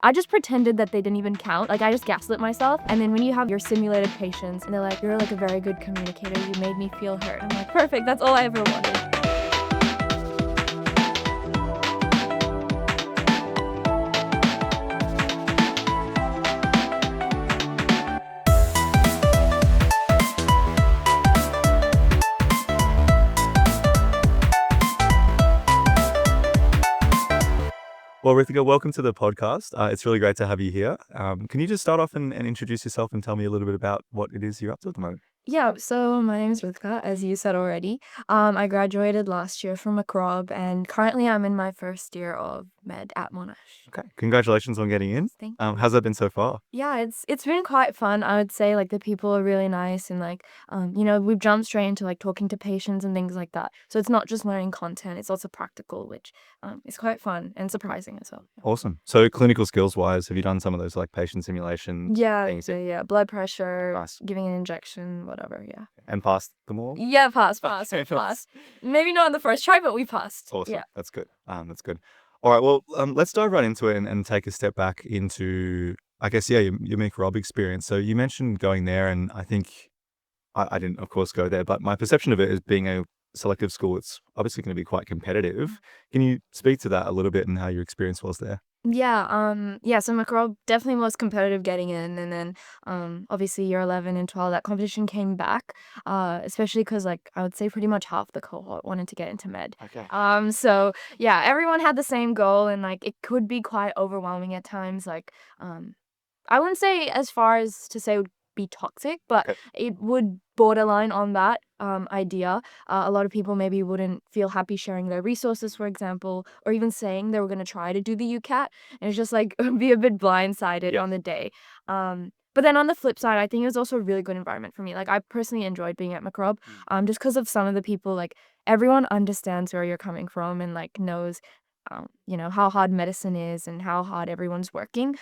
I just pretended that they didn't even count. Like, I just gaslit myself. And then when you have your simulated patients and they're like, you're like a very good communicator, you made me feel heard. I'm like, perfect, that's all I ever wanted. Well, Rithika, welcome to the podcast. It's really great to have you here. Can you just start off and introduce yourself and tell me a little bit about what it is you're up to at the moment? Yeah, so my name is Rithika, as you said already. I graduated last year from MacRob, and currently I'm in my first year of med at Monash. Okay. Congratulations on getting in. Thank How's that been so far? Yeah, it's been quite fun. I would say like the people are really nice and like we've jumped straight into like talking to patients and things like that. So it's not just learning content, it's also practical, which is quite fun and surprising as well. Awesome. So clinical skills wise, have you done some of those like patient simulation Yeah, things? yeah. Blood pressure, Nice. giving an injection, whatever, yeah. And passed them all? Yeah, pass. Nice. Maybe not on the first try, but we passed. Awesome. Yeah. That's good. That's good. All right. Well, let's dive right into it and take a step back into, I guess, your MacRob experience. So you mentioned going there, and I think I didn't, of course, go there, but my perception of it as being a selective school, it's obviously going to be quite competitive. Can you speak to that a little bit and how your experience was there? Yeah, so MacRob definitely was competitive getting in, and then obviously year 11 and 12 that competition came back, especially because like I would say pretty much half the cohort wanted to get into med. Okay. So yeah, everyone had the same goal, and like it could be quite overwhelming at times. Like I wouldn't say as far as to say it would be toxic, but Okay. it would borderline on that idea. A lot of people maybe wouldn't feel happy sharing their resources, for example, or even saying they were going to try to do the UCAT. And it's just like be a bit blindsided Yeah. on the day. But then on the flip side, I think it was also a really good environment for me. Like I personally enjoyed being at MacRob, just because of some of the people. Like everyone understands where you're coming from and like knows how hard medicine is and how hard everyone's working.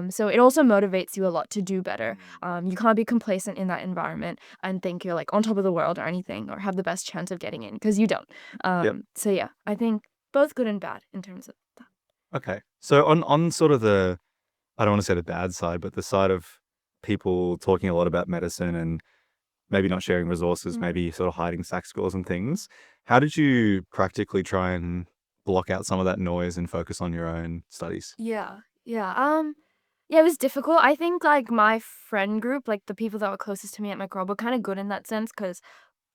So it also motivates you a lot to do better. You can't be complacent in that environment and think you're like on top of the world or anything or have the best chance of getting in because you don't. Yep. So yeah, I think both good and bad in terms of that. Okay. So on sort of the, I don't want to say the bad side, but the side of people talking a lot about medicine and maybe not sharing resources, maybe sort of hiding SAC scores and things. How did you practically try and block out some of that noise and focus on your own studies? Yeah, it was difficult. I think like my friend group, like the people that were closest to me at MacRob, were kind of good in that sense because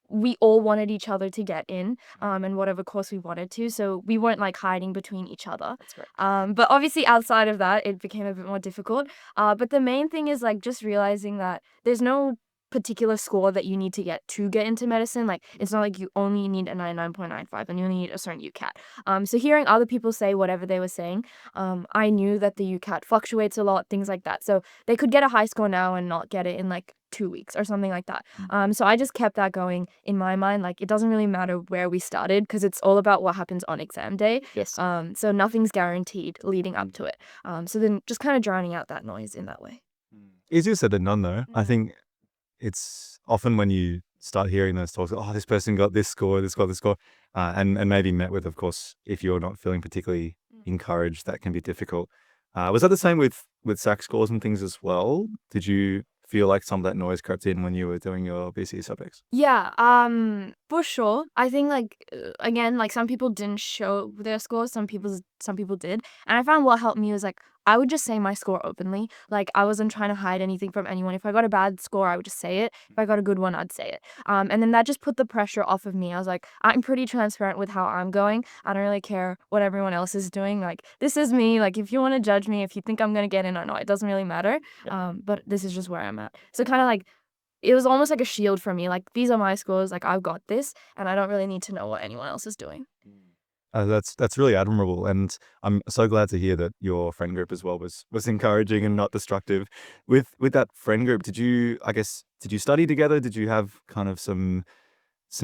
we all wanted each other to get in, and whatever course we wanted to. So we weren't like hiding between each other. That's great. But obviously outside of that, it became a bit more difficult. But the main thing is like just realizing that there's no particular score that you need to get into medicine. Like it's not like you only need a 99.95 and you only need a certain UCAT. So hearing other people say whatever they were saying, I knew that the UCAT fluctuates a lot, things like that. So they could get a high score now and not get it in like 2 weeks or something like that. So I just kept that going in my mind. Like it doesn't really matter where we started because it's all about what happens on exam day. Yes. So nothing's guaranteed leading up to it. So then just kind of drowning out that noise in that way. Easier said than done, though. I think it's often when you start hearing those talks, oh, this person got this score, this got this score, and maybe met with, of course, if you're not feeling particularly encouraged, that can be difficult. Was that the same with SAC scores and things as well? Did you feel like some of that noise crept in when you were doing your VCE subjects? Yeah, for sure. I think like again, like some people didn't show their scores, some people did. And I found what helped me was like I would just say my score openly. Like I wasn't trying to hide anything from anyone. If I got a bad score, I would just say it. If I got a good one, I'd say it. And then that just put the pressure off of me. I was like, I'm pretty transparent with how I'm going. I don't really care what everyone else is doing. Like this is me. Like if you want to judge me, if you think I'm gonna get in or not, it doesn't really matter. But this is just where I'm at. So kind of like it was almost like a shield for me. Like these are my scores. Like I've got this, and I don't really need to know what anyone else is doing. That's really admirable, and I'm so glad to hear that your friend group as well was encouraging and not destructive. With that friend group, did you study together? Did you have kind of some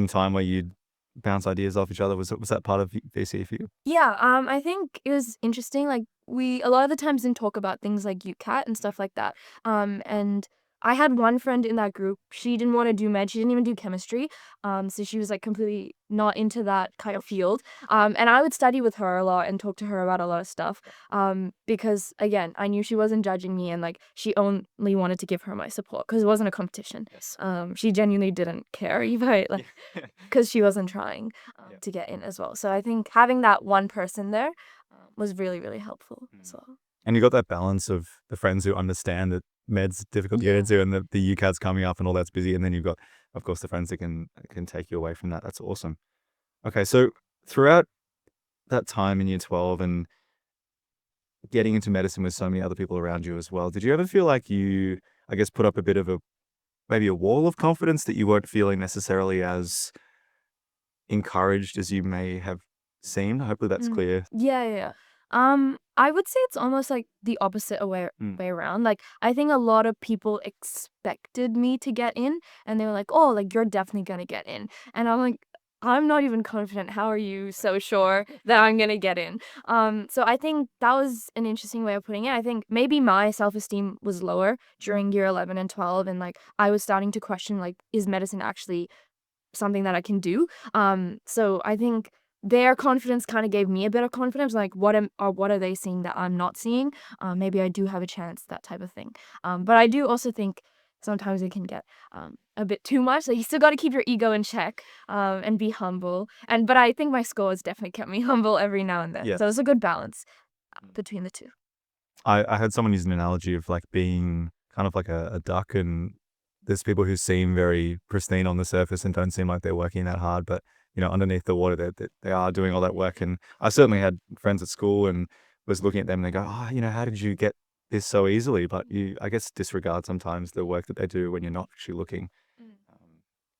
time where you'd bounce ideas off each other? Was that part of VCE for you? Yeah, I think it was interesting. Like we a lot of the times didn't talk about things like UCAT and stuff like that. And I had one friend in that group. She didn't want to do med. She didn't even do chemistry. So she was like completely not into that kind of field. And I would study with her a lot and talk to her about a lot of stuff. Because again, I knew she wasn't judging me and like she only wanted to give her my support because it wasn't a competition. Yes. She genuinely didn't care, even like because she wasn't trying Yeah. to get in as well. So I think having that one person there was really, really helpful as well. And you got that balance of the friends who understand that med's difficult to get into and that the UCAT's coming up and all that's busy. And then you've got, of course, the friends that can take you away from that. That's awesome. Okay, so throughout that time in year 12 and getting into medicine with so many other people around you as well, did you ever feel like you, I guess, put up a bit of maybe a wall of confidence that you weren't feeling necessarily as encouraged as you may have seemed? Hopefully that's clear. Yeah. I would say it's almost like the opposite way around. Like, I think a lot of people expected me to get in, and they were like, "Oh, like you're definitely gonna get in," and I'm like, "I'm not even confident. How are you so sure that I'm gonna get in?" So I think that was an interesting way of putting it. I think maybe my self-esteem was lower during year 11 and 12, and like I was starting to question like, is medicine actually something that I can do? So I think their confidence kind of gave me a bit of confidence, like what are they seeing that I'm not seeing? Maybe I do have a chance, that type of thing. But I do also think sometimes it can get a bit too much. Like you still got to keep your ego in check and be humble. But I think my school has definitely kept me humble every now and then. Yeah. So it's a good balance between the two. I heard someone use an analogy of like being kind of like a duck, and there's people who seem very pristine on the surface and don't seem like they're working that hard, but underneath the water, they are doing all that work. And I certainly had friends at school and was looking at them and they go, "Oh, how did you get this so easily?" But you, I guess, disregard sometimes the work that they do when you're not actually looking.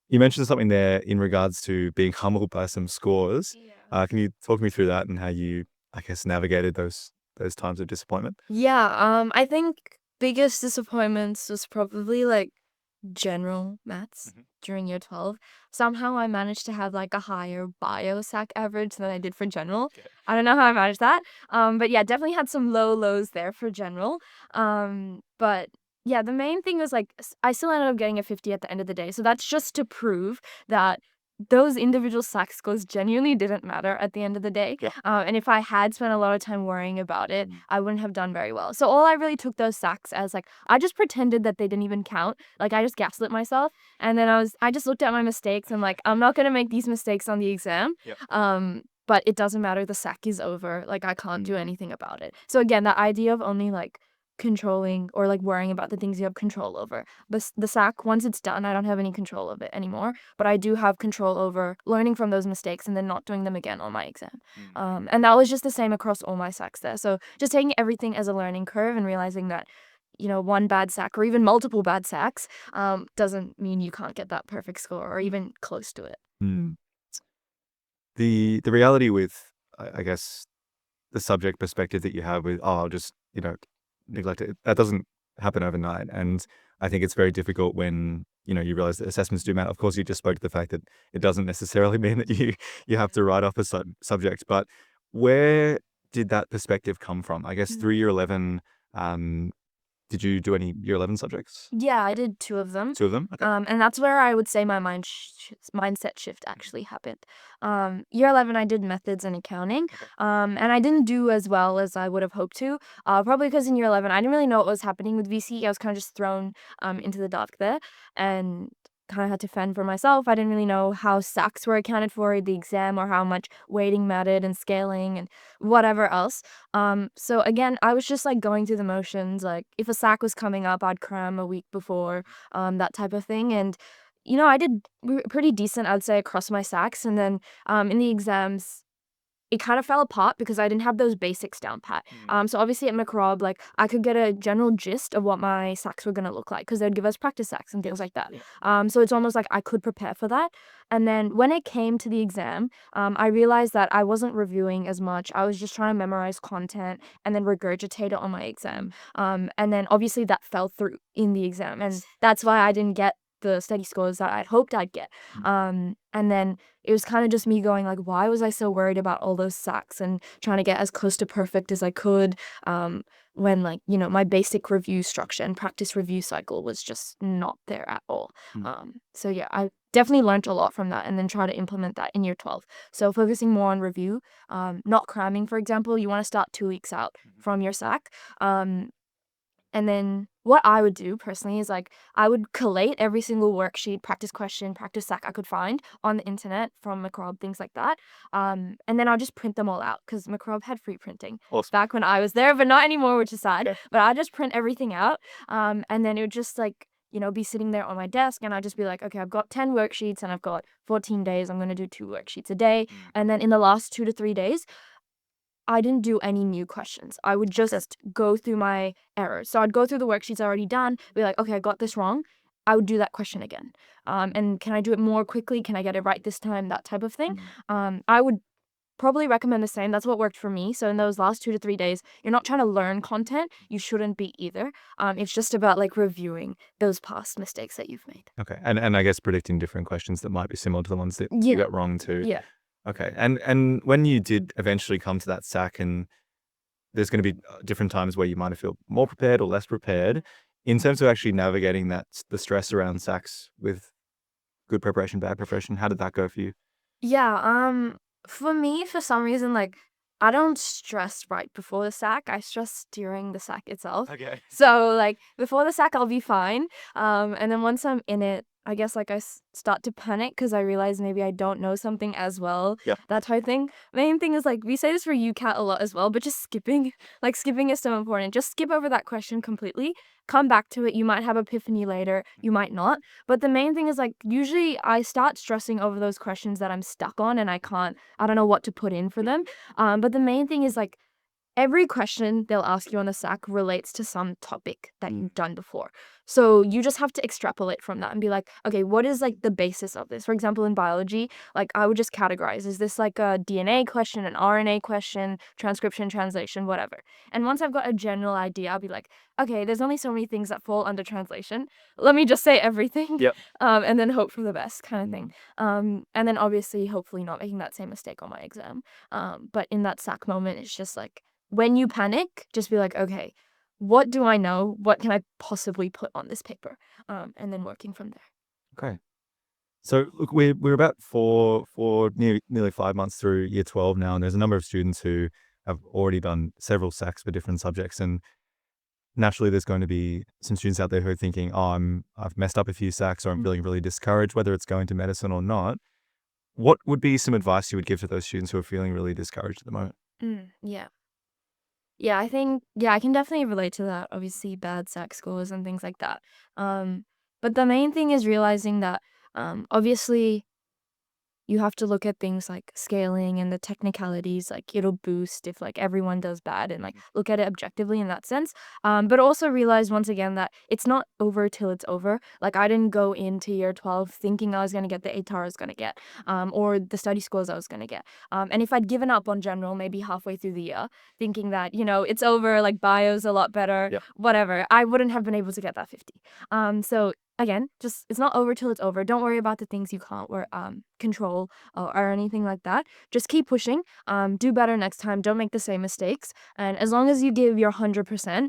You mentioned something there in regards to being humbled by some scores. Can you talk me through that and how you, I guess, navigated those times of disappointment? Yeah, I think biggest disappointments was probably like general maths during year 12. Somehow I managed to have like a higher bio SAC average than I did for general. Okay. I don't know how I managed that. But yeah, definitely had some low lows there for general. But yeah, the main thing was like I still ended up getting a 50 at the end of the day. So that's just to prove that those individual SAC scores genuinely didn't matter at the end of the day. Yeah. And if I had spent a lot of time worrying about it, I wouldn't have done very well. So all I really took those SACs as like, I just pretended that they didn't even count. Like I just gaslit myself. And then I just looked at my mistakes and like, I'm not going to make these mistakes on the exam. Yep. But it doesn't matter. The SAC is over. Like I can't do anything about it. So again, that idea of only like controlling or like worrying about the things you have control over. But the SAC, once it's done, I don't have any control of it anymore. But I do have control over learning from those mistakes and then not doing them again on my exam. And that was just the same across all my SACs there. So just taking everything as a learning curve and realizing that, one bad SAC or even multiple bad SACs doesn't mean you can't get that perfect score or even close to it. The reality with, I guess, the subject perspective that you have with, oh, I'll just, neglect it, that doesn't happen overnight. And I think it's very difficult when, you realize that assessments do matter. Of course, you just spoke to the fact that it doesn't necessarily mean that you have to write off a subject, but where did that perspective come from? I guess through year 11, did you do any year 11 subjects? Yeah, I did 2 of them. 2 of them? Okay. And that's where I would say my mindset shift actually happened. Year 11, I did methods and accounting, and I didn't do as well as I would have hoped to, probably because in year 11, I didn't really know what was happening with VCE. I was kind of just thrown into the dark there and kind of had to fend for myself. I didn't really know how SACs were accounted for in the exam or how much weighting mattered and scaling and whatever else. So again, I was just like going through the motions. Like if a SAC was coming up, I'd cram a week before, that type of thing. And I did pretty decent, I'd say, across my SACs. And then in the exams, it kind of fell apart because I didn't have those basics down pat. So obviously at MacRob, like I could get a general gist of what my SACs were gonna look like because they'd give us practice SACs and things like that. So it's almost like I could prepare for that. And then when it came to the exam, I realized that I wasn't reviewing as much. I was just trying to memorize content and then regurgitate it on my exam. And then obviously that fell through in the exam, and that's why I didn't get the study scores that I'd hoped I'd get. And And then it was kind of just me going like, why was I so worried about all those SACs and trying to get as close to perfect as I could, when like, my basic review structure and practice review cycle was just not there at all. So yeah, I definitely learned a lot from that and then try to implement that in year 12. So focusing more on review, not cramming, for example. You want to start 2 weeks out from your SAC. And then what I would do personally is like I would collate every single worksheet, practice question, practice SAC I could find on the internet from MacRob, things like that. And then I'll just print them all out because MacRob had free printing Awesome. back when I was there, but not anymore, which is sad. Yeah. But I just print everything out. And then it would just like, be sitting there on my desk and I'd just be like, okay, I've got 10 worksheets and I've got 14 days. I'm going to do 2 worksheets a day. And then in the last 2 to 3 days, I didn't do any new questions. I would just go through my errors. So I'd go through the worksheets already done, be like, okay, I got this wrong. I would do that question again. And can I do it more quickly? Can I get it right this time? That type of thing. I would probably recommend the same. That's what worked for me. So in those last 2 to 3 days, you're not trying to learn content. You shouldn't be either. It's just about like reviewing those past mistakes that you've made. Okay. And I guess predicting different questions that might be similar to the ones that you got wrong too. Yeah. Okay. And when you did eventually come to that SAC, and there's going to be different times where you might feel more prepared or less prepared, in terms of actually navigating the stress around SACs with good preparation, bad preparation, how did that go for you? Yeah, for me, for some reason, like, I don't stress right before the SAC. I stress during the SAC itself. Okay. So, like, before the SAC, I'll be fine. And then once I'm in it, I guess, like, I start to panic because I realize maybe I don't know something as well. Yeah. That type of thing. Main thing is, like, we say this for UCAT a lot as well, but just skipping. Like, skipping is so important. Just skip over that question completely. Come back to it. You might have epiphany later. You might not. But the main thing is, like, usually I start stressing over those questions that I'm stuck on and I don't know what to put in for them. But the main thing is, like, every question they'll ask you on the SAC relates to some topic that you've done before. So you just have to extrapolate from that and be like, okay, what is like the basis of this? For example, in biology, like I would just categorize. Is this like a DNA question, an RNA question, transcription, translation, whatever? And once I've got a general idea, I'll be like, okay, there's only so many things that fall under translation. Let me just say everything. Yep. And then hope for the best kind of thing. And then obviously, hopefully not making that same mistake on my exam. But in that SAC moment, it's just like, when you panic, just be like, okay, what do I know? What can I possibly put on this paper? And then working from there. Okay. So look, we're about nearly 5 months through year 12 now, and there's a number of students who have already done several SACs for different subjects. And naturally, there's going to be some students out there who are thinking, oh, I've messed up a few SACs, or I'm feeling really discouraged, whether it's going to medicine or not. What would be some advice you would give to those students who are feeling really discouraged at the moment? Yeah. Yeah, I think, I can definitely relate to that. Obviously, bad SAC scores and things like that. But the main thing is realizing that, obviously, you have to look at things like scaling and the technicalities, like it'll boost if like everyone does bad and like look at it objectively in that sense. But also realize once again that it's not over till it's over. Like I didn't go into year 12 thinking I was going to get the ATAR I was going to get, or the study scores I was going to get. And if I'd given up on general maybe halfway through the year, thinking that, it's over, like bio's a lot better, whatever, I wouldn't have been able to get that 50. So again, just it's not over till it's over. Don't worry about the things you can't control or anything like that. Just keep pushing. Do better next time. Don't make the same mistakes. And as long as you give your 100%,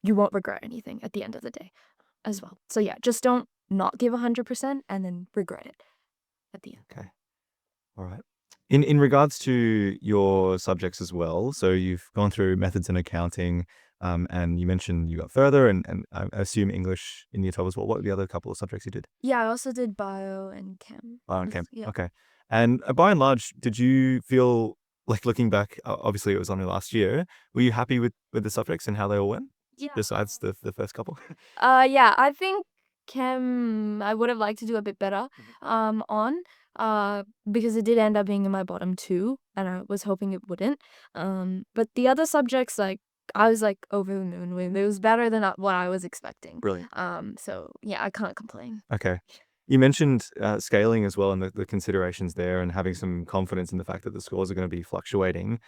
you won't regret anything at the end of the day as well. So yeah, just don't not give 100% and then regret it at the end. Okay. All right. In regards to your subjects as well, so you've gone through methods in accounting, and you mentioned you got further, and I assume English in year 12 as well. What were the other couple of subjects you did? Yeah, I also did bio and chem. Bio and chem. Yeah. Okay. And by and large, did you feel like, looking back, obviously it was only last year, were you happy with the subjects and how they all went? Yeah. Besides the first couple? Yeah, I think chem I would have liked to do a bit better on because it did end up being in my bottom 2 and I was hoping it wouldn't. But the other subjects, like I was like over the moon with. It was better than what I was expecting. Brilliant. So yeah, I can't complain. Okay. You mentioned scaling as well, and the considerations there, and having some confidence in the fact that the scores are going to be fluctuating.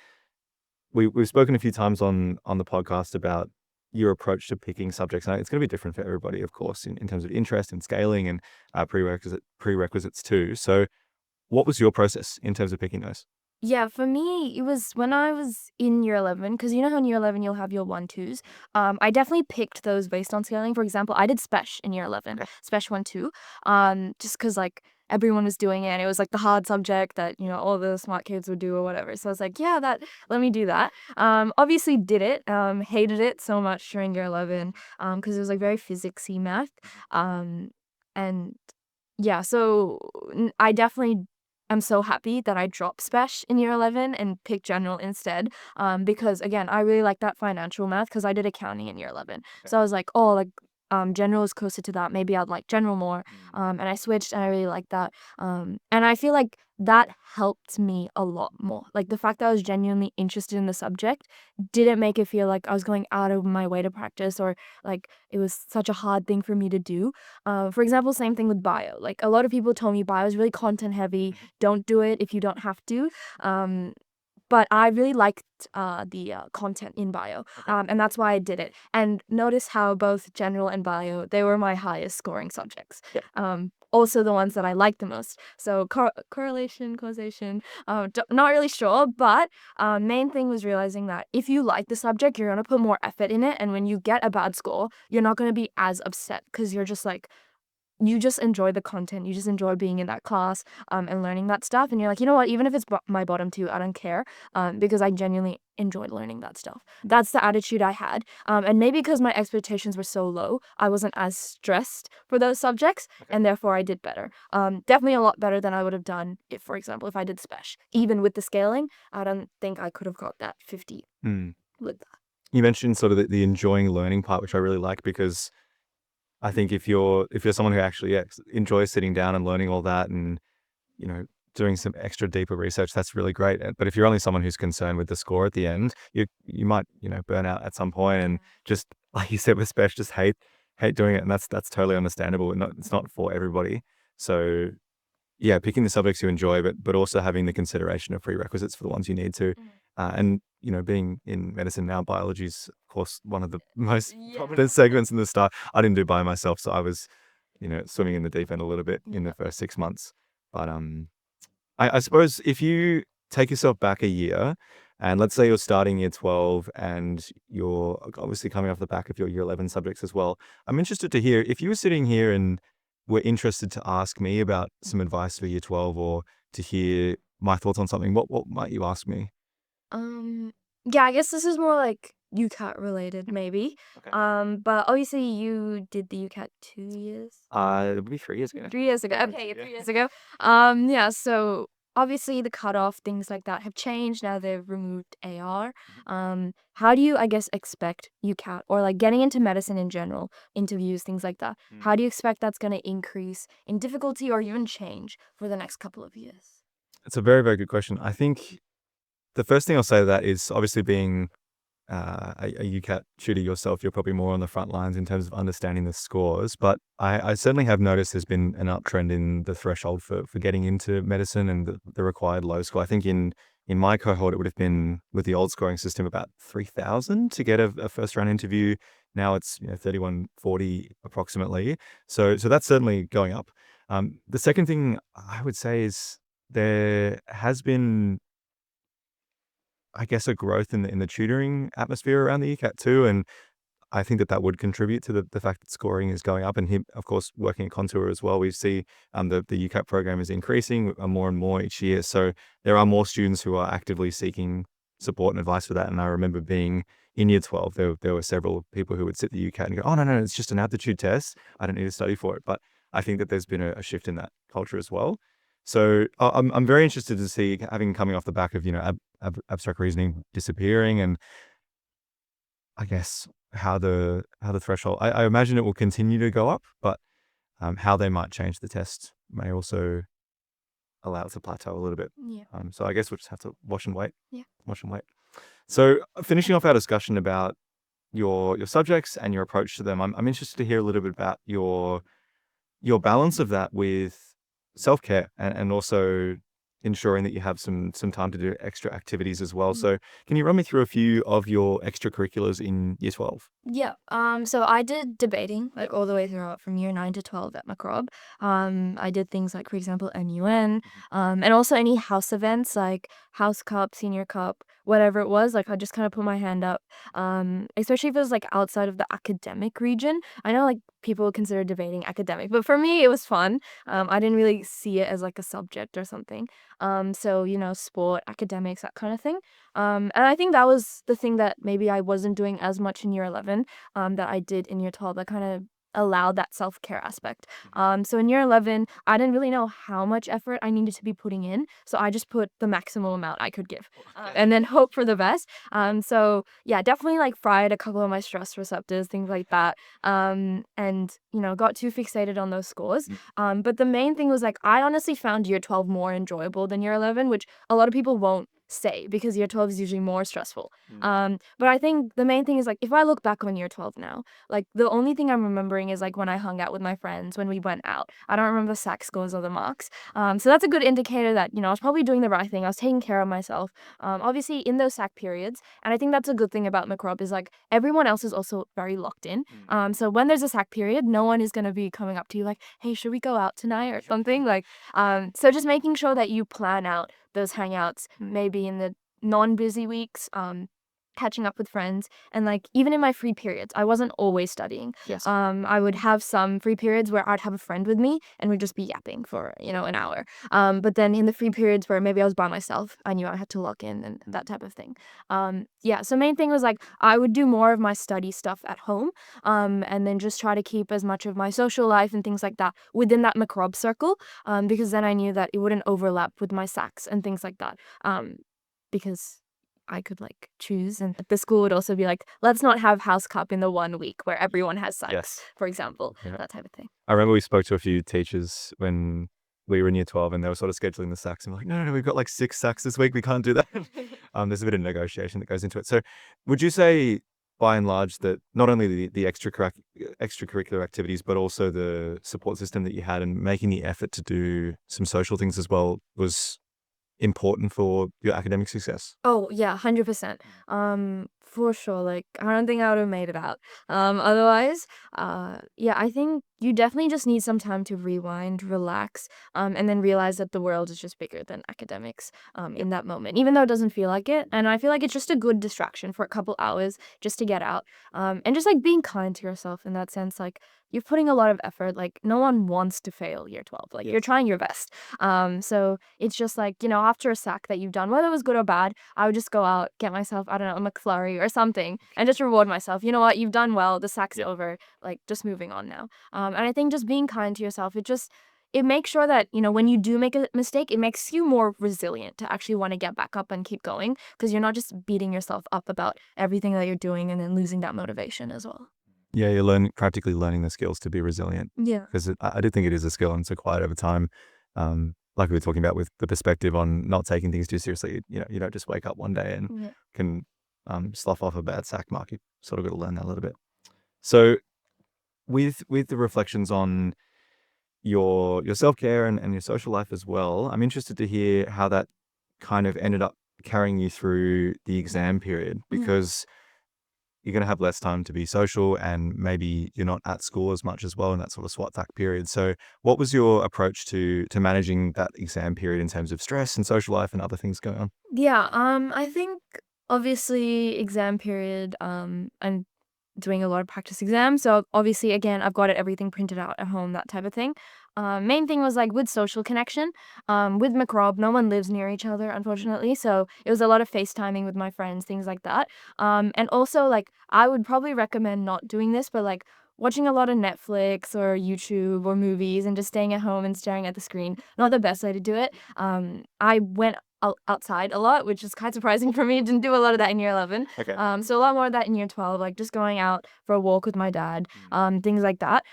We've spoken a few times on the podcast about your approach to picking subjects. And it's going to be different for everybody, of course, in terms of interest and scaling and prerequisites too. So What was your process in terms of picking those? Yeah, for me, it was when I was in year 11, because you know how in year 11 you'll have your 1-2s. I definitely picked those based on scaling. For example, I did Spesh in year 11, Okay. Spesh 1-2, just because like everyone was doing it and it was like the hard subject that, all the smart kids would do or whatever. So I was like, yeah, let me do that. Obviously did it, hated it so much during year 11, because it was like very physicsy math. And yeah, so I definitely am so happy that I dropped Spesh in year 11 and picked general instead. Because again, I really like that financial math because I did accounting in year 11. So I was like, oh, like general is closer to that. Maybe I'd like general more. And I switched and I really like that. And I feel like that helped me a lot more. Like the fact that I was genuinely interested in the subject didn't make it feel like I was going out of my way to practice or like it was such a hard thing for me to do. For example, same thing with bio. Like a lot of people told me bio is really content heavy. Don't do it if you don't have to. Um, but I really liked the content in bio, and that's why I did it. And notice how both general and bio, they were my highest scoring subjects. Yeah. Also the ones that I liked the most. So correlation, causation, not really sure, but main thing was realizing that if you like the subject, you're going to put more effort in it. And when you get a bad score, you're not going to be as upset because you're just like, you just enjoy the content. You just enjoy being in that class and learning that stuff. And you're like, you know what? Even if it's my bottom two, I don't care because I genuinely enjoyed learning that stuff. That's the attitude I had. And maybe because my expectations were so low, I wasn't as stressed for those subjects. And therefore, I did better. Definitely a lot better than I would have done if, for example, if I did Spesh. Even with the scaling, I don't think I could have got that 50 Mm. with that. You mentioned sort of the enjoying learning part, which I really like because I think if you're someone who actually enjoys sitting down and learning all that and you know doing some extra deeper research, that's really great. But if you're only someone who's concerned with the score at the end, you might burn out at some point and just like you said with Spesh, just hate doing it, and that's totally understandable. And it's not for everybody. So yeah, picking the subjects you enjoy, but also having the consideration of prerequisites for the ones you need to. And being in medicine now, biology is of course one of the most prominent segments in the start. I didn't do bio myself, so I was, swimming in the deep end a little bit in the first 6 months. But I suppose if you take yourself back a year, and let's say you're starting year 12 and you're obviously coming off the back of your year 11 subjects as well, I'm interested to hear if you were sitting here and were interested to ask me about some advice for year 12 or to hear my thoughts on something, what might you ask me? Um, yeah, I guess this is more like UCAT related, maybe. Okay. But obviously you did the UCAT 2 years? It would be 3 years ago. 3 years ago. Okay, Yeah. 3 years ago. Yeah, so obviously the cutoff, things like that have changed. Now they've removed AR. How do you, I guess, expect UCAT or like getting into medicine in general, interviews, things like that? How do you expect that's going to increase in difficulty or even change for the next couple of years? It's a very, very good question. I think the first thing I'll say to that is obviously being a UCAT tutor yourself, you're probably more on the front lines in terms of understanding the scores. But I certainly have noticed there's been an uptrend in the threshold for getting into medicine and the required low score. I think in my cohort, it would have been with the old scoring system about 3,000 to get a first round interview. Now it's 3,140 approximately. So that's certainly going up. The second thing I would say is there has been, I guess, a growth in the tutoring atmosphere around the UCAT too, and I think that would contribute to the fact that scoring is going up. And him, of course, working at Contour as well, we see the UCAT program is increasing more and more each year. So there are more students who are actively seeking support and advice for that. And I remember being in year 12, there were several people who would sit the UCAT and go, "Oh no, it's just an aptitude test. I don't need to study for it." But I think that there's been a shift in that culture as well. So I'm very interested to see, having coming off the back of abstract reasoning disappearing, and I guess how the threshold. I imagine it will continue to go up, but how they might change the test may also allow it to plateau a little bit. Yeah. So I guess we'll just have to watch and wait. Yeah. Watch and wait. So finishing off our discussion about your subjects and your approach to them, I'm interested to hear a little bit about your balance of that with self-care and also ensuring that you have some time to do extra activities as well. So can you run me through a few of your extracurriculars in year 12? Yeah. So I did debating like all the way throughout from year 9 to 12 at MacRob. I did things like, for example, NUN, and also any house events like House Cup, Senior Cup, whatever it was. Like I just kind of put my hand up. Especially if it was like outside of the academic region. I know like people consider debating academic, but for me it was fun. I didn't really see it as like a subject or something. So sport, academics, that kind of thing. And I think that was the thing that maybe I wasn't doing as much in year 11, that I did in year 12. That kind of allowed that self-care aspect. So in year 11, I didn't really know how much effort I needed to be putting in. So I just put the maximum amount I could give, and then hope for the best. So yeah, definitely like fried a couple of my stress receptors, things like that. And got too fixated on those scores. But the main thing was like, I honestly found year 12 more enjoyable than year 11, which a lot of people won't say because year 12 is usually more stressful. But I think the main thing is like, if I look back on year 12 now, like the only thing I'm remembering is like when I hung out with my friends, when we went out. I don't remember the SAC scores or the marks. So that's a good indicator that, I was probably doing the right thing. I was taking care of myself, obviously in those SAC periods. And I think that's a good thing about MacRob is like everyone else is also very locked in. So when there's a SAC period, no one is going to be coming up to you like, hey, should we go out tonight or something? Like, so just making sure that you plan out those hangouts, maybe in the non-busy weeks, catching up with friends, and like even in my free periods, I wasn't always studying. Yes. I would have some free periods where I'd have a friend with me and we'd just be yapping for an hour. But then in the free periods where maybe I was by myself, I knew I had to log in and that type of thing. Yeah. So main thing was like I would do more of my study stuff at home, and then just try to keep as much of my social life and things like that within that MacRob circle, because then I knew that it wouldn't overlap with my SACs and things like that. Because I could like choose, and the school would also be like, let's not have House Cup in the 1 week where everyone has SACs, Yes. for example, Yeah. that type of thing. I remember we spoke to a few teachers when we were in year 12 and they were sort of scheduling the SACs and we're like, no, we've got like 6 SACs this week. We can't do that. There's a bit of negotiation that goes into it. So would you say by and large that not only the extracurricular activities, but also the support system that you had and making the effort to do some social things as well was important for your academic success? Oh, yeah, 100%. For sure. Like, I don't think I would have made it out. Otherwise, yeah, I think you definitely just need some time to rewind, relax, and then realize that the world is just bigger than academics, in that moment, even though it doesn't feel like it. And I feel like it's just a good distraction for a couple hours just to get out. And just like being kind to yourself in that sense, like, you're putting a lot of effort. Like, no one wants to fail year 12. Like, you're trying your best. So it's just like, after a sack that you've done, whether it was good or bad, I would just go out, get myself, I don't know, a McFlurry or something, and just reward myself. You know what? You've done well. The sack's over. Like, just moving on now. And I think just being kind to yourself, it makes sure that, when you do make a mistake, it makes you more resilient to actually want to get back up and keep going, because you're not just beating yourself up about everything that you're doing and then losing that motivation as well. Yeah, you're practically learning the skills to be resilient. Yeah. Because I do think it is a skill and it's acquired over time. Like we were talking about with the perspective on not taking things too seriously. You don't just wake up one day and Yeah. can slough off a bad sack mark. You sort of got to learn that a little bit. So with the reflections on your self-care and your social life as well, I'm interested to hear how that kind of ended up carrying you through the exam period, because you're going to have less time to be social and maybe you're not at school as much as well in that sort of SWAT period. So what was your approach to managing that exam period in terms of stress and social life and other things going on? Yeah, I think obviously exam period, I'm doing a lot of practice exams. So obviously again, I've got everything printed out at home, that type of thing. Main thing was like with social connection. With MacRob, no one lives near each other, unfortunately. So it was a lot of FaceTiming with my friends, things like that. And also like I would probably recommend not doing this, but like watching a lot of Netflix or YouTube or movies and just staying at home and staring at the screen, not the best way to do it. I went outside a lot, which is quite surprising for me. Didn't do a lot of that in year 11. Okay. So a lot more of that in year 12, like just going out for a walk with my dad, things like that.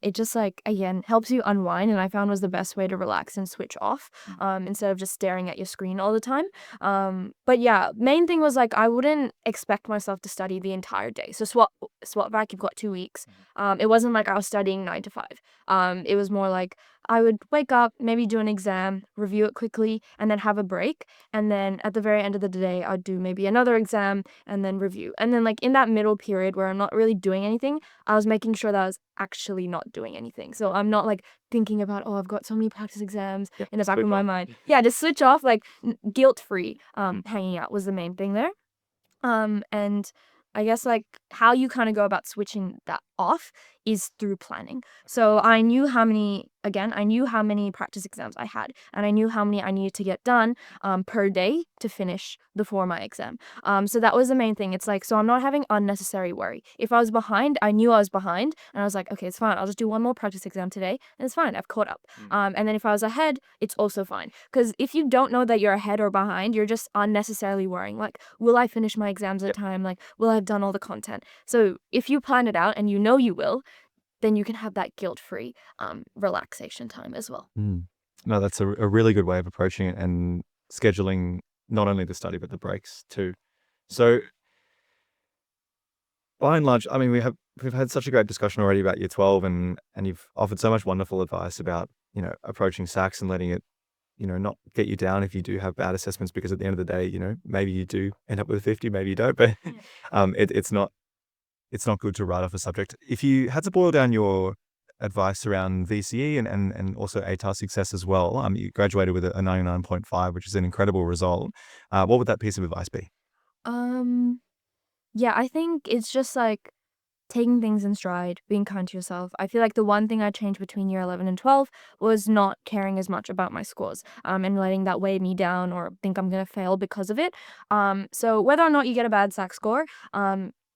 It just like, again, helps you unwind, and I found was the best way to relax and switch off, instead of just staring at your screen all the time. But yeah, main thing was like I wouldn't expect myself to study the entire day. So swap back, you've got 2 weeks. It wasn't like I was studying 9 to 5. It was more like I would wake up, maybe do an exam, review it quickly, and then have a break. And then at the very end of the day, I'd do maybe another exam and then review. And then like in that middle period where I'm not really doing anything, I was making sure that I was actually not doing anything. So I'm not like thinking about, oh, I've got so many practice exams in the back of my mind. Yeah, just switch off, like guilt-free. Hanging out was the main thing there. And I guess like how you kind of go about switching that off is through planning. So I knew how many practice exams I had, and I knew how many I needed to get done per day to finish the 4 my exam. So that was the main thing. It's like, so I'm not having unnecessary worry. If I was behind, I knew I was behind, and I was like, okay, it's fine. I'll just do one more practice exam today, and it's fine. I've caught up. And then if I was ahead, it's also fine. Because if you don't know that you're ahead or behind, you're just unnecessarily worrying. Like, will I finish my exams at time? Like, will I have done all the content? So if you plan it out and you know you will, then you can have that guilt-free relaxation time as well. No, that's a really good way of approaching it and scheduling not only the study but the breaks too. So by and large, I mean, we've had such a great discussion already about year 12, and you've offered so much wonderful advice about, approaching SACs and letting it, not get you down if you do have bad assessments, because at the end of the day, maybe you do end up with a 50, maybe you don't, but it's not good to write off a subject. If you had to boil down your advice around VCE and also ATAR success as well, you graduated with a 99.5, which is an incredible result. What would that piece of advice be? Yeah, I think it's just like taking things in stride, being kind to yourself. I feel like the one thing I changed between year 11 and 12 was not caring as much about my scores, and letting that weigh me down or think I'm going to fail because of it. So whether or not you get a bad SAC score,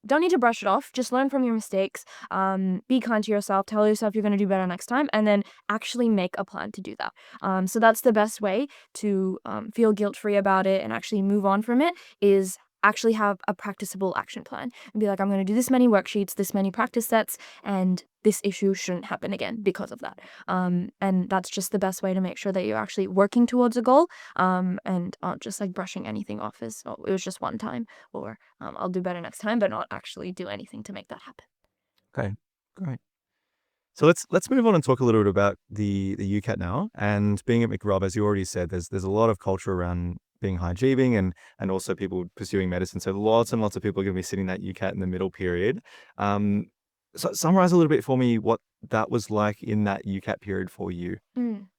don't need to brush it off. Just learn from your mistakes. Be kind to yourself. Tell yourself you're going to do better next time, and then actually make a plan to do that. So that's the best way to feel guilt-free about it and actually move on from it, is actually have a practicable action plan and be like, I'm going to do this many worksheets, this many practice sets, and this issue shouldn't happen again because of that. And that's just the best way to make sure that you're actually working towards a goal, and aren't just like brushing anything off as, oh, it was just one time, or I'll do better next time, but not actually do anything to make that happen. Okay, great. So let's move on and talk a little bit about the UCAT now. And being at MacRob, as you already said, there's a lot of culture around being high achieving and also people pursuing medicine. So lots and lots of people are going to be sitting that UCAT in the middle period. So summarize a little bit for me what that was like in that UCAT period for you.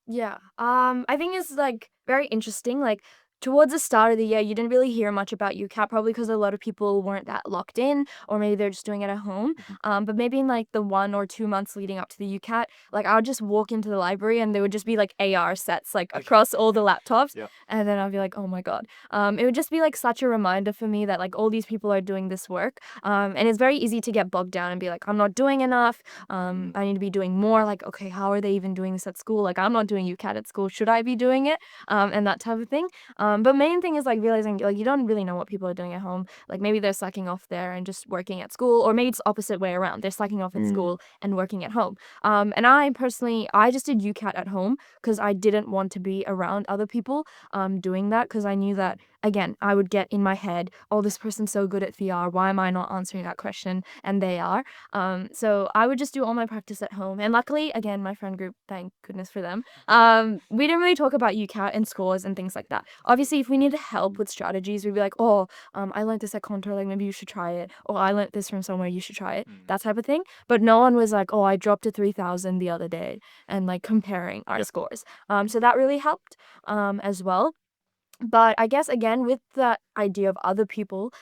Yeah. I think it's like very interesting. Like towards the start of the year, you didn't really hear much about UCAT, probably because a lot of people weren't that locked in, or maybe they're just doing it at home. But maybe in like the 1 or 2 months leading up to the UCAT, like I would just walk into the library and there would just be like AR sets like across all the laptops. And then I'd be like, oh my God. It would just be like such a reminder for me that like all these people are doing this work. And it's very easy to get bogged down and be like, I'm not doing enough. I need to be doing more. Like, okay, how are they even doing this at school? Like, I'm not doing UCAT at school. Should I be doing it? And that type of thing. But main thing is like realizing like you don't really know what people are doing at home. Like maybe they're slacking off there and just working at school, or maybe it's the opposite way around. They're slacking off at school and working at home. And I personally, I just did UCAT at home because I didn't want to be around other people doing that, because I knew that, again, I would get in my head, oh, this person's so good at VR. Why am I not answering that question? And they are. So I would just do all my practice at home. And luckily, again, my friend group, thank goodness for them, we didn't really talk about UCAT and scores and things like that. Obviously, if we needed help with strategies, we'd be like, oh, I learned this at Contour, like maybe you should try it. Or I learned this from somewhere, you should try it. That type of thing. But no one was like, oh, I dropped to 3,000 the other day, and like comparing our scores. So that really helped as well. But I guess, again, with that idea of other people,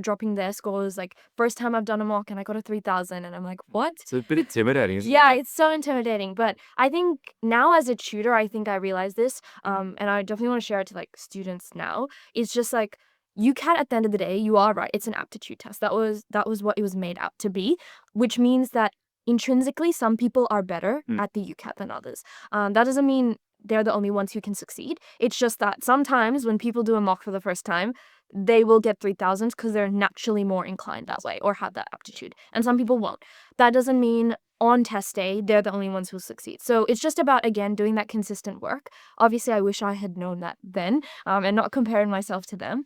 dropping their scores, like first time I've done a mock and I got a 3,000 and I'm like, what? It's a bit intimidating, isn't it? Yeah, it's so intimidating. But I think now as a tutor, I think I realized this, and I definitely want to share it to like students now. It's just like, UCAT at the end of the day, you are right. It's an aptitude test. That was what it was made out to be, which means that intrinsically some people are better at the UCAT than others. That doesn't mean they're the only ones who can succeed. It's just that sometimes when people do a mock for the first time, they will get 3,000 because they're naturally more inclined that way or have that aptitude. And some people won't. That doesn't mean on test day, they're the only ones who succeed. So it's just about, again, doing that consistent work. Obviously, I wish I had known that then, and not comparing myself to them.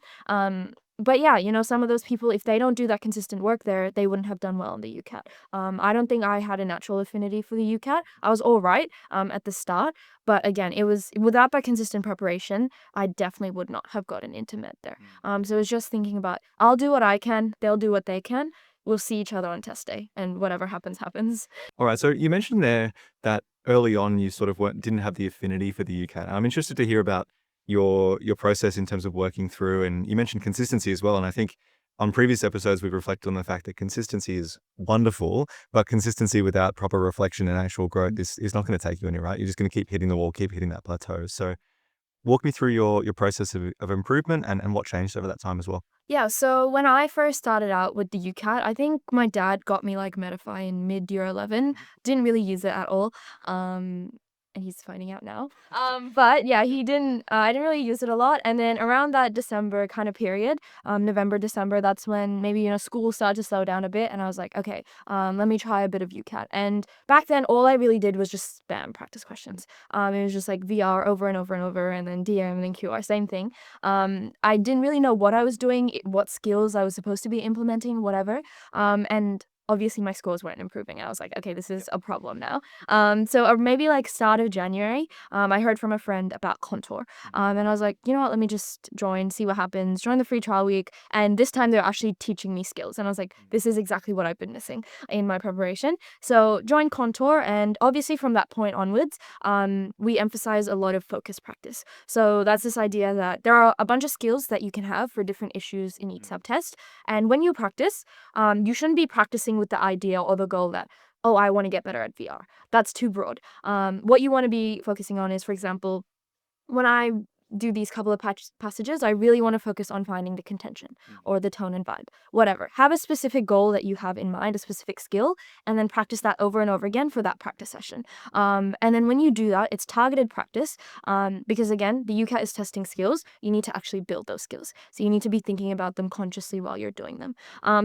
But yeah, some of those people, if they don't do that consistent work there, they wouldn't have done well in the UCAT. I don't think I had a natural affinity for the UCAT. I was all right at the start, but again, it was without that consistent preparation, I definitely would not have gotten into med there. So it was just thinking about, I'll do what I can, they'll do what they can. We'll see each other on test day, and whatever happens, happens. All right. So you mentioned there that early on you sort of didn't have the affinity for the UCAT. I'm interested to hear about your process in terms of working through, and you mentioned consistency as well. And I think on previous episodes we've reflected on the fact that consistency is wonderful, but consistency without proper reflection and actual growth is not going to take you anywhere, right? You're just going to keep hitting the wall, keep hitting that plateau. So walk me through your process of improvement and what changed over that time as well. Yeah, so when I first started out with the UCAT, I think my dad got me like Medify in mid-year 11. Didn't really use it at all. And he's finding out now. But yeah, he didn't. I didn't really use it a lot. And then around that December kind of period, November, December, that's when maybe school started to slow down a bit, and I was like, okay, let me try a bit of UCAT. And back then, all I really did was just spam practice questions. It was just like VR over and over and over, and then DM and then QR, same thing. I didn't really know what I was doing, what skills I was supposed to be implementing, whatever. And obviously my scores weren't improving. I was like, okay, this is a problem now. So maybe like start of January, I heard from a friend about Contour. And I was like, you know what, let me just join, see what happens, join the free trial week. And this time they're actually teaching me skills. And I was like, this is exactly what I've been missing in my preparation. So join Contour, and obviously from that point onwards, we emphasize a lot of focus practice. So that's this idea that there are a bunch of skills that you can have for different issues in each subtest. And when you practice, you shouldn't be practicing with the idea or the goal that, oh, I want to get better at VR. That's too broad. What you want to be focusing on is, for example, when I do these couple of passages, I really want to focus on finding the contention or the tone and vibe, whatever. Have a specific goal that you have in mind, a specific skill, and then practice that over and over again for that practice session. And then when you do that, it's targeted practice, because again, the UCAT is testing skills. You need to actually build those skills. So you need to be thinking about them consciously while you're doing them.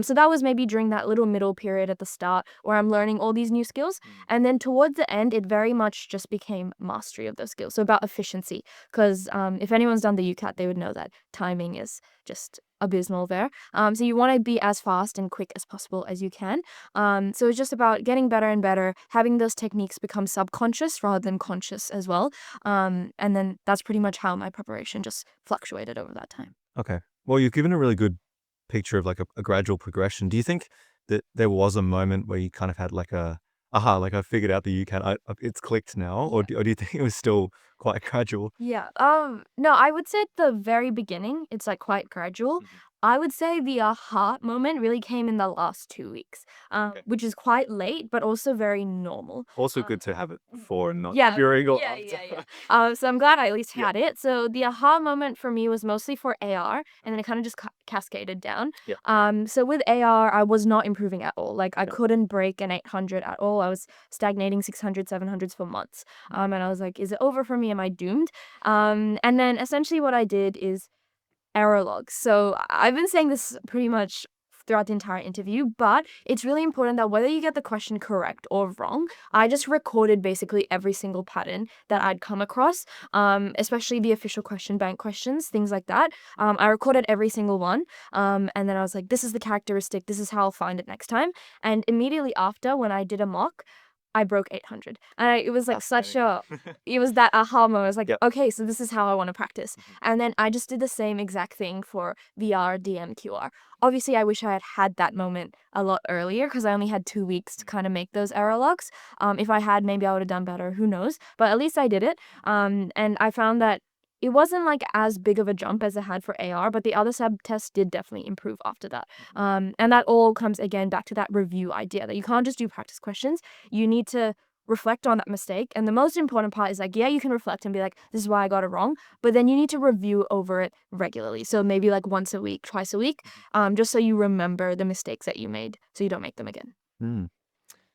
So that was maybe during that little middle period at the start where I'm learning all these new skills. And then towards the end, it very much just became mastery of those skills. So about efficiency, because if anyone's done the UCAT, they would know that timing is just abysmal there. So you want to be as fast and quick as possible as you can. So it's just about getting better and better, having those techniques become subconscious rather than conscious as well. And then that's pretty much how my preparation just fluctuated over that time. Okay. Well, you've given a really good picture of like a gradual progression. Do you think that there was a moment where you kind of had like aha, like I figured out the UCAT, it's clicked now, or do you think it was still quite gradual? Yeah. No, I would say at the very beginning, it's like quite gradual. I would say the aha moment really came in the last 2 weeks, Okay. which is quite late, but also very normal. Also good to have it before and not Yeah, during or yeah, after. yeah, yeah. So I'm glad I at least Yeah. had it. So the aha moment for me was mostly for AR, and then it kind of just cascaded down. Yeah. So with AR, I was not improving at all. Like I Yeah. couldn't break an 800 at all. I was stagnating 600, 700s for months. And I was like, is it over for me? Am I doomed? And then essentially what I did is error logs. So I've been saying this pretty much throughout the entire interview, but it's really important that whether you get the question correct or wrong, I just recorded basically every single pattern that I'd come across, especially the official question bank questions, things like that. I recorded every single one, and then I was like, this is the characteristic, this is how I'll find it next time. And immediately after, when I did a mock, I broke 800. And it was like it was that aha moment. I was like, Yep. okay, so this is how I want to practice. And then I just did the same exact thing for VR, DM, QR. Obviously, I wish I had had that moment a lot earlier because I only had 2 weeks to kind of make those error logs. If I had, maybe I would have done better. Who knows? But at least I did it. And I found that it wasn't like as big of a jump as it had for AR, but the other subtests did definitely improve after that. And that all comes again back to that review idea that you can't just do practice questions. You need to reflect on that mistake. And the most important part is like, yeah, you can reflect and be like, this is why I got it wrong. But then you need to review over it regularly. So maybe like once a week, twice a week, just so you remember the mistakes that you made so you don't make them again. Mm.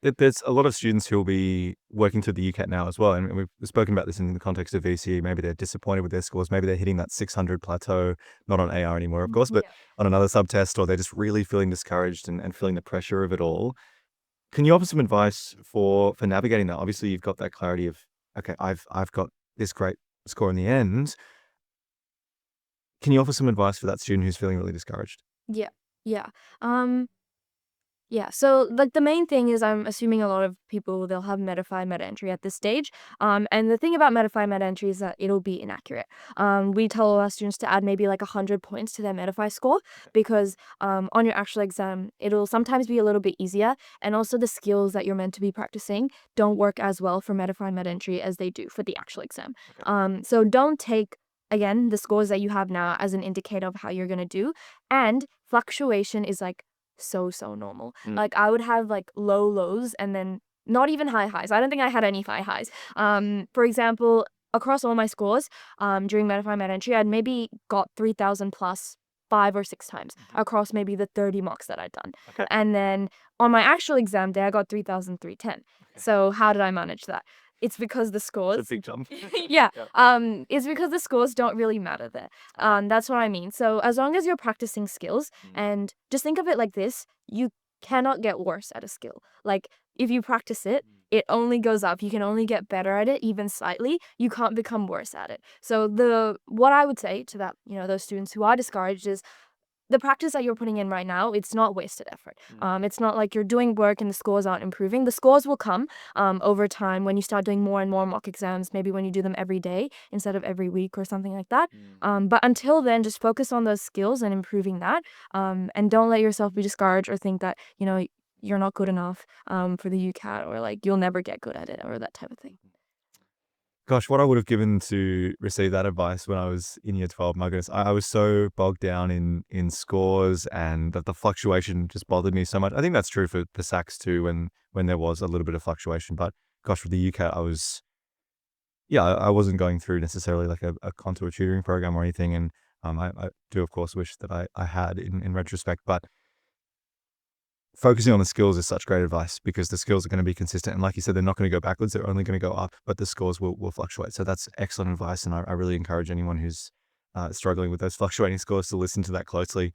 There's a lot of students who will be working through the UCAT now as well, and we've spoken about this in the context of VCE. Maybe they're disappointed with their scores. Maybe they're hitting that 600 plateau, not on AR anymore, of course, but Yeah. on another subtest, or they're just really feeling discouraged and feeling the pressure of it all. Can you offer some advice for navigating that? Obviously, you've got that clarity of, okay, I've got this great score in the end. Can you offer some advice for that student who's feeling really discouraged? Yeah. Yeah. Um, Yeah, so like the main thing is I'm assuming a lot of people they'll have Medify meta entry at this stage. And the thing about Medify meta entry is that it'll be inaccurate. We tell all our students to add maybe like 100 points to their Medify score because on your actual exam it'll sometimes be a little bit easier, and also the skills that you're meant to be practicing don't work as well for Medify meta entry as they do for the actual exam. So don't take again the scores that you have now as an indicator of how you're gonna do, and fluctuation is like so normal. Like I would have like low lows and then not even high highs. I don't think I had any high highs. For example, across all my scores, during Medify Med Entry, I'd maybe got 3,000 plus 5 or 6 times across maybe the 30 mocks that I'd done. Okay. And then on my actual exam day, I got 3,310. So how did I manage that? It's because the scores. It's a big jump. Yeah. It's because the scores don't really matter there. That's what I mean. So as long as you're practicing skills, and just think of it like this, you cannot get worse at a skill. Like if you practice it, it only goes up. You can only get better at it, even slightly. You can't become worse at it. So what I would say to that, those students who are discouraged is the practice that you're putting in right now, it's not wasted effort. It's not like you're doing work and the scores aren't improving. The scores will come over time when you start doing more and more mock exams, maybe when you do them every day instead of every week or something like that. But until then, just focus on those skills and improving that. And don't let yourself be discouraged or think that, you're not good enough for the UCAT, or like you'll never get good at it, or that type of thing. Gosh, what I would have given to receive that advice when I was in year 12, my goodness, I was so bogged down in scores, and that the fluctuation just bothered me so much. I think that's true for the SACs too, when there was a little bit of fluctuation. But gosh, with the UCAT, I wasn't going through necessarily like a contour tutoring program or anything. And I do, of course, wish that I had in retrospect. But focusing on the skills is such great advice, because the skills are going to be consistent. And like you said, they're not going to go backwards. They're only going to go up, but the scores will fluctuate. So that's excellent advice. And I really encourage anyone who's struggling with those fluctuating scores to listen to that closely.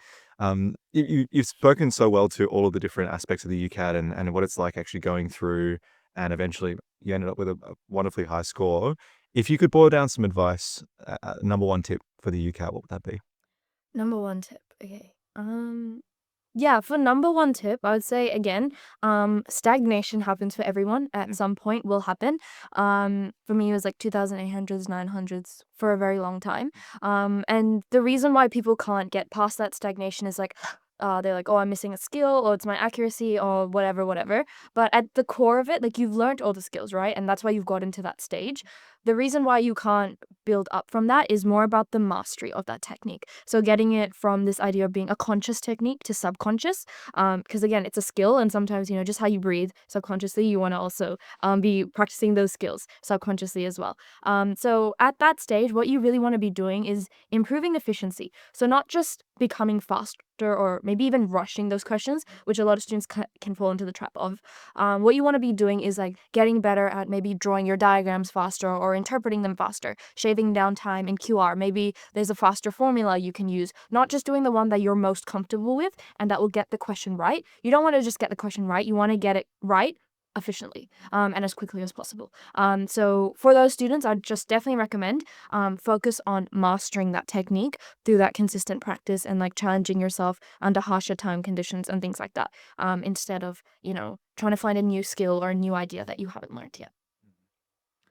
You've spoken so well to all of the different aspects of the UCAT and what it's like actually going through, and eventually you ended up with a wonderfully high score. If you could boil down some advice, number one tip for the UCAT, what would that be? Number one tip. Okay. Yeah, for number one tip, I would say again, stagnation happens for everyone at some point, will happen. For me, it was like 2800s, 900s for a very long time. And the reason why people can't get past that stagnation is like, they're like, oh, I'm missing a skill, or it's my accuracy, or whatever. But at the core of it, like you've learned all the skills, right? And that's why you've got into that stage. The reason why you can't build up from that is more about the mastery of that technique. So getting it from this idea of being a conscious technique to subconscious, because again, it's a skill, and sometimes just how you breathe subconsciously, you want to also be practicing those skills subconsciously as well. So at that stage, what you really want to be doing is improving efficiency. So not just becoming faster or maybe even rushing those questions, which a lot of students can fall into the trap of. What you want to be doing is like getting better at maybe drawing your diagrams faster or interpreting them faster, shaving down time in QR. Maybe there's a faster formula you can use, not just doing the one that you're most comfortable with and that will get the question right. You don't want to just get the question right. You want to get it right efficiently and as quickly as possible. So for those students, I'd just definitely recommend focus on mastering that technique through that consistent practice and like challenging yourself under harsher time conditions and things like that, instead of trying to find a new skill or a new idea that you haven't learned yet.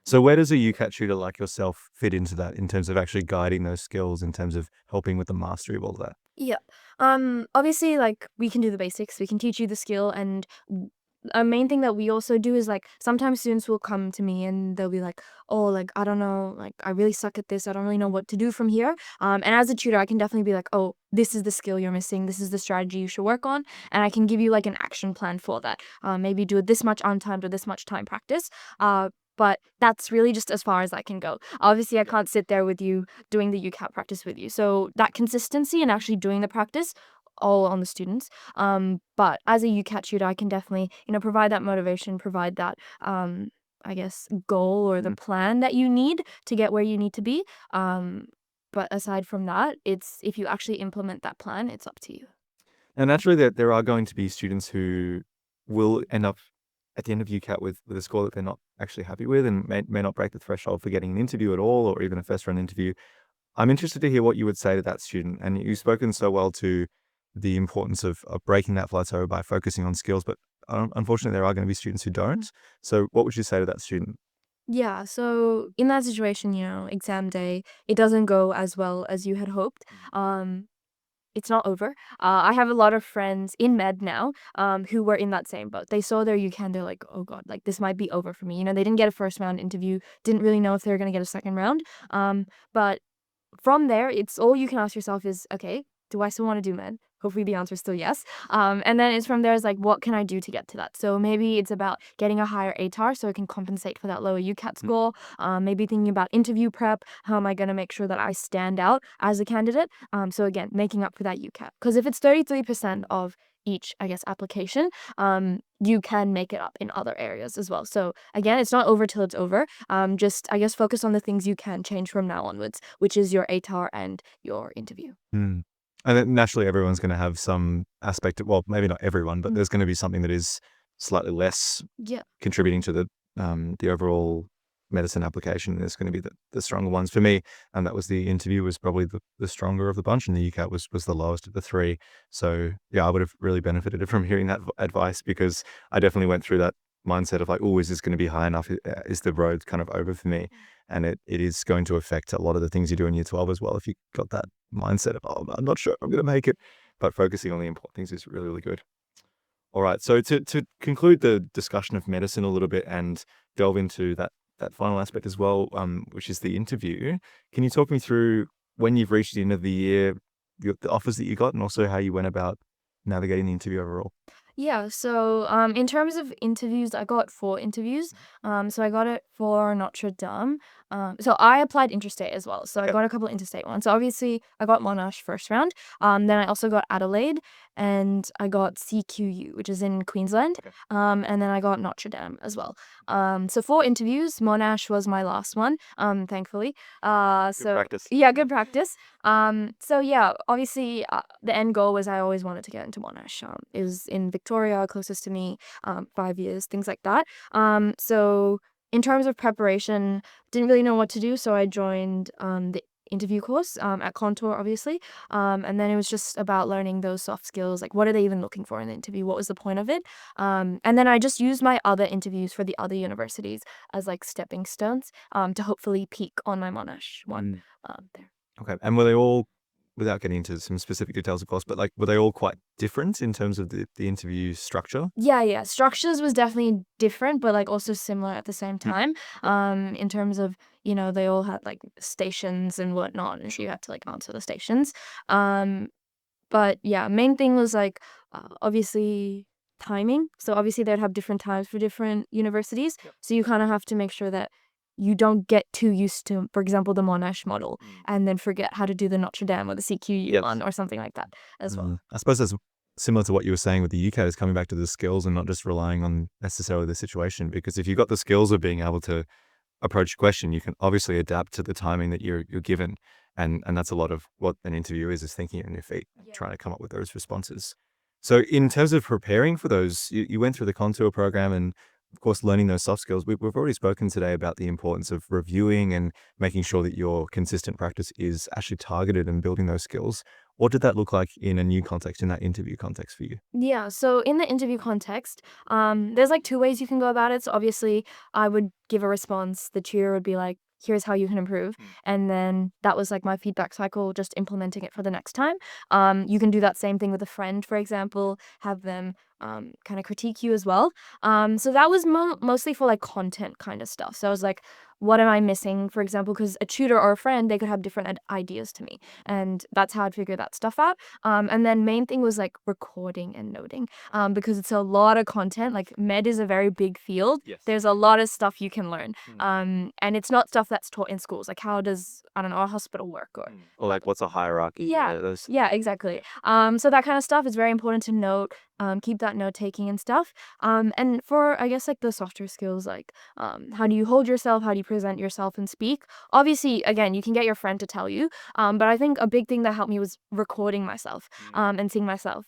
So where does a UCAT tutor like yourself fit into that, in terms of actually guiding those skills, in terms of helping with the mastery of all that? Yeah. Obviously, like we can do the basics. We can teach you the skill, and a main thing that we also do is like sometimes students will come to me and they'll be like, "Oh, like I don't know, like I really suck at this. I don't really know what to do from here." And as a tutor, I can definitely be like, "Oh, this is the skill you're missing. This is the strategy you should work on," and I can give you like an action plan for that. Maybe do it this much on time or this much time practice. But that's really just as far as I can go. Obviously, I can't sit there with you doing the UCAT practice with you. So that consistency and actually doing the practice, all on the students. But as a UCAT tutor, I can definitely, provide that motivation, provide that, I guess, goal or the plan that you need to get where you need to be. But aside from that, it's if you actually implement that plan, it's up to you. And naturally, there are going to be students who will end up at the end of UCAT with a score that they're not actually happy with, and may not break the threshold for getting an interview at all, or even a first round interview. I'm interested to hear what you would say to that student. And you've spoken so well to the importance of breaking that plateau by focusing on skills, but unfortunately, there are going to be students who don't. So what would you say to that student? Yeah, so in that situation, exam day, it doesn't go as well as you had hoped. It's not over. I have a lot of friends in med now, who were in that same boat. They saw their UCAN, they're like, oh God, like this might be over for me. They didn't get a first round interview, didn't really know if they were gonna get a second round. But from there, it's all you can ask yourself is, okay, do I still want to do med? Hopefully the answer is still yes. And then it's from there is like, what can I do to get to that? So maybe it's about getting a higher ATAR so it can compensate for that lower UCAT score. Maybe thinking about interview prep. How am I going to make sure that I stand out as a candidate? So again, making up for that UCAT. Because if it's 33% of each, I guess, application, you can make it up in other areas as well. So again, it's not over till it's over. Just, I guess, focus on the things you can change from now onwards, which is your ATAR and your interview. Mm. And then naturally, everyone's going to have some aspect of, well, maybe not everyone, but there's going to be something that is slightly less Yeah. contributing to the overall medicine application. There's going to be the stronger ones for me. And that was the interview was probably the stronger of the bunch, and the UCAT was the lowest of the three. So yeah, I would have really benefited from hearing that advice, because I definitely went through that mindset of like, oh, is this going to be high enough? Is the road kind of over for me? And it is going to affect a lot of the things you do in year 12 as well. If you got that mindset of, oh, I'm not sure I'm going to make it, but focusing on the important things is really, really good. All right. So to conclude the discussion of medicine a little bit and delve into that final aspect as well, which is the interview, can you talk me through when you've reached the end of the year, the offers that you got, and also how you went about navigating the interview overall? Yeah, so in terms of interviews, I got 4 interviews. So I got it for Notre Dame. So I applied interstate as well. So I got a couple interstate ones. So obviously I got Monash first round. Then I also got Adelaide, and I got CQU, which is in Queensland. And then I got Notre Dame as well. So 4 interviews. Monash was my last one, thankfully. So practice. yeah, good practice. So yeah, obviously the end goal was I always wanted to get into Monash. It was in Victoria, closest to me, 5 years, things like that. So in terms of preparation, didn't really know what to do, so I joined the interview course at Contour, obviously. And then it was just about learning those soft skills, like what are they even looking for in the interview? What was the point of it? And then I just used my other interviews for the other universities as like stepping stones to hopefully peak on my Monash one there. Okay. And were they all, without getting into some specific details, of course, but like, were they all quite different in terms of the interview structure? Yeah. Structures was definitely different, but like also similar at the same time. In terms of, they all had like stations and whatnot, and you had to like answer the stations. But yeah, main thing was like obviously timing. So obviously they'd have different times for different universities. So you kind of have to make sure that you don't get too used to, for example, the Monash model, and then forget how to do the Notre Dame or the CQU one or something like that as well. I suppose that's similar to what you were saying with the UCAT, is coming back to the skills and not just relying on necessarily the situation. Because if you've got the skills of being able to approach a question, you can obviously adapt to the timing that you're given. And that's a lot of what an interview is thinking on your feet, trying to come up with those responses. So in terms of preparing for those, you went through the Contour program and, of course, learning those soft skills. We've already spoken today about the importance of reviewing and making sure that your consistent practice is actually targeted and building those skills. What did that look like in a new context, in that interview context for you? Yeah, so in the interview context, there's like 2 ways you can go about it. So obviously, I would give a response. The tutor would be like, here's how you can improve. And then that was like my feedback cycle, just implementing it for the next time. You can do that same thing with a friend, for example, have them kind of critique you as well. So that was mostly for like content kind of stuff. So I was like, what am I missing, for example, because a tutor or a friend, they could have different ideas to me. And that's how I'd figure that stuff out. And then main thing was like recording and noting, because it's a lot of content. Like med is a very big field. There's a lot of stuff you can learn. And it's not stuff that's taught in schools. Like how does, I don't know, a hospital work Or like, what's a hierarchy? Yeah, exactly. So that kind of stuff is very important to note. keep that note taking and stuff. And for, I guess, like the softer skills, like how do you hold yourself, how do you present yourself and speak? Obviously, again, you can get your friend to tell you, but I think a big thing that helped me was recording myself and seeing myself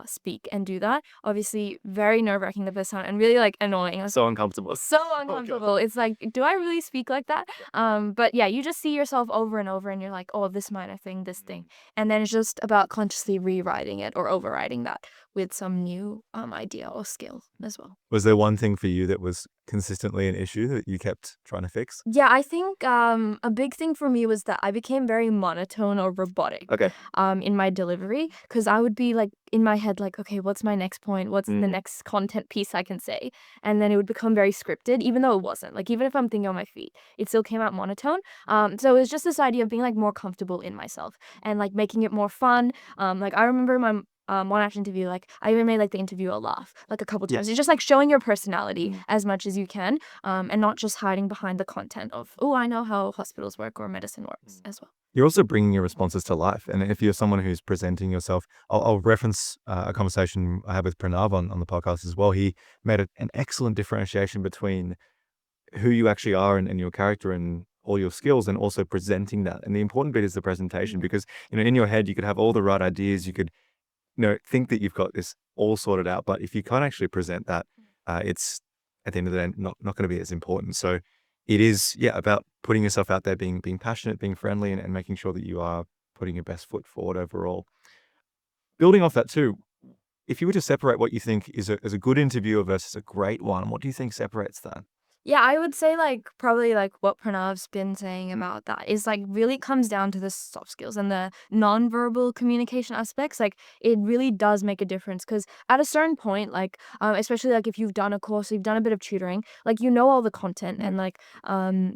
speak and do that. Obviously, very nerve-wracking the first time and really like annoying. I was So uncomfortable. so uncomfortable. It's like, do I really speak like that? But yeah, you just see yourself over and over and you're like, oh, this minor thing, this thing. And then it's just about consciously rewriting it or overriding that with some new idea or skill as well. Was there one thing for you that was consistently an issue that you kept trying to fix? Yeah, I think a big thing for me was that I became very monotone or robotic Okay. in my delivery, because I would be like in my head like, okay, what's my next point? What's the next content piece I can say? And then it would become very scripted, even though it wasn't. Like even if I'm thinking on my feet, it still came out monotone. So it was just this idea of being like more comfortable in myself and like making it more fun. Like I remember my Monash interview, like I even made like the interviewer laugh like a couple times. Yes. It's just like showing your personality as much as you can, and not just hiding behind the content of, oh, I know how hospitals work or medicine works as well. You're also bringing your responses to life. And if you're someone who's presenting yourself, I'll reference a conversation I had with Pranav on the podcast as well. He made an excellent differentiation between who you actually are and your character and all your skills, and also presenting that. And the important bit is the presentation, because, in your head, you could have all the right ideas. You could, think that you've got this all sorted out. But if you can't actually present that, it's at the end of the day not going to be as important. So it is, about putting yourself out there, being passionate, being friendly, and making sure that you are putting your best foot forward overall. Building off that too, if you were to separate what you think is a good interviewer versus a great one, what do you think separates that? Yeah, I would say like probably like what Pranav's been saying about that is like really comes down to the soft skills and the nonverbal communication aspects. Like it really does make a difference, because at a certain point, like especially like if you've done a course, you've done a bit of tutoring, like you know all the content, and like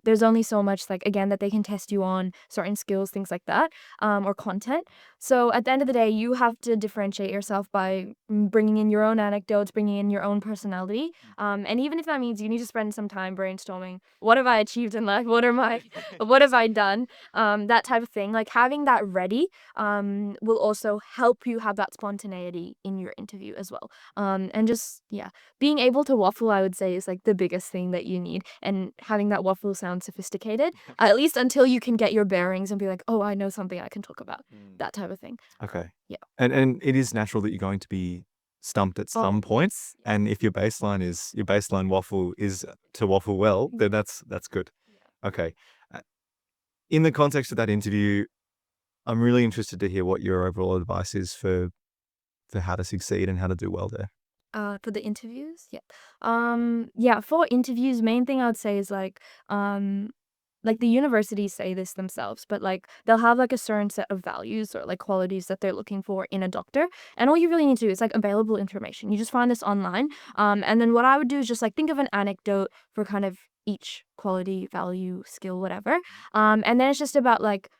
there's only so much like again that they can test you on certain skills, things like that, or content. So at the end of the day, you have to differentiate yourself by bringing in your own anecdotes, bringing in your own personality. And even if that means you need to spend some time brainstorming, what have I achieved in life? What have I done? That type of thing. Like having that ready will also help you have that spontaneity in your interview as well. And just, being able to waffle, I would say, is like the biggest thing that you need. And having that waffle sound sophisticated, at least until you can get your bearings and be like, oh, I know something I can talk about. That type of thing. Okay. Yeah. And it is natural that you're going to be stumped at some point. Yes. And if your baseline waffle is to waffle well, then that's good. Okay. Uh, In the context of that interview, I'm really interested to hear what your overall advice is for how to succeed and how to do well there. For the interviews, for interviews, main thing I would say is like the universities say this themselves, but like they'll have like a certain set of values or like qualities that they're looking for in a doctor, and all you really need to do is like available information. You just find this online, and then what I would do is just like think of an anecdote for kind of each quality, value, skill, whatever, and then it's just about like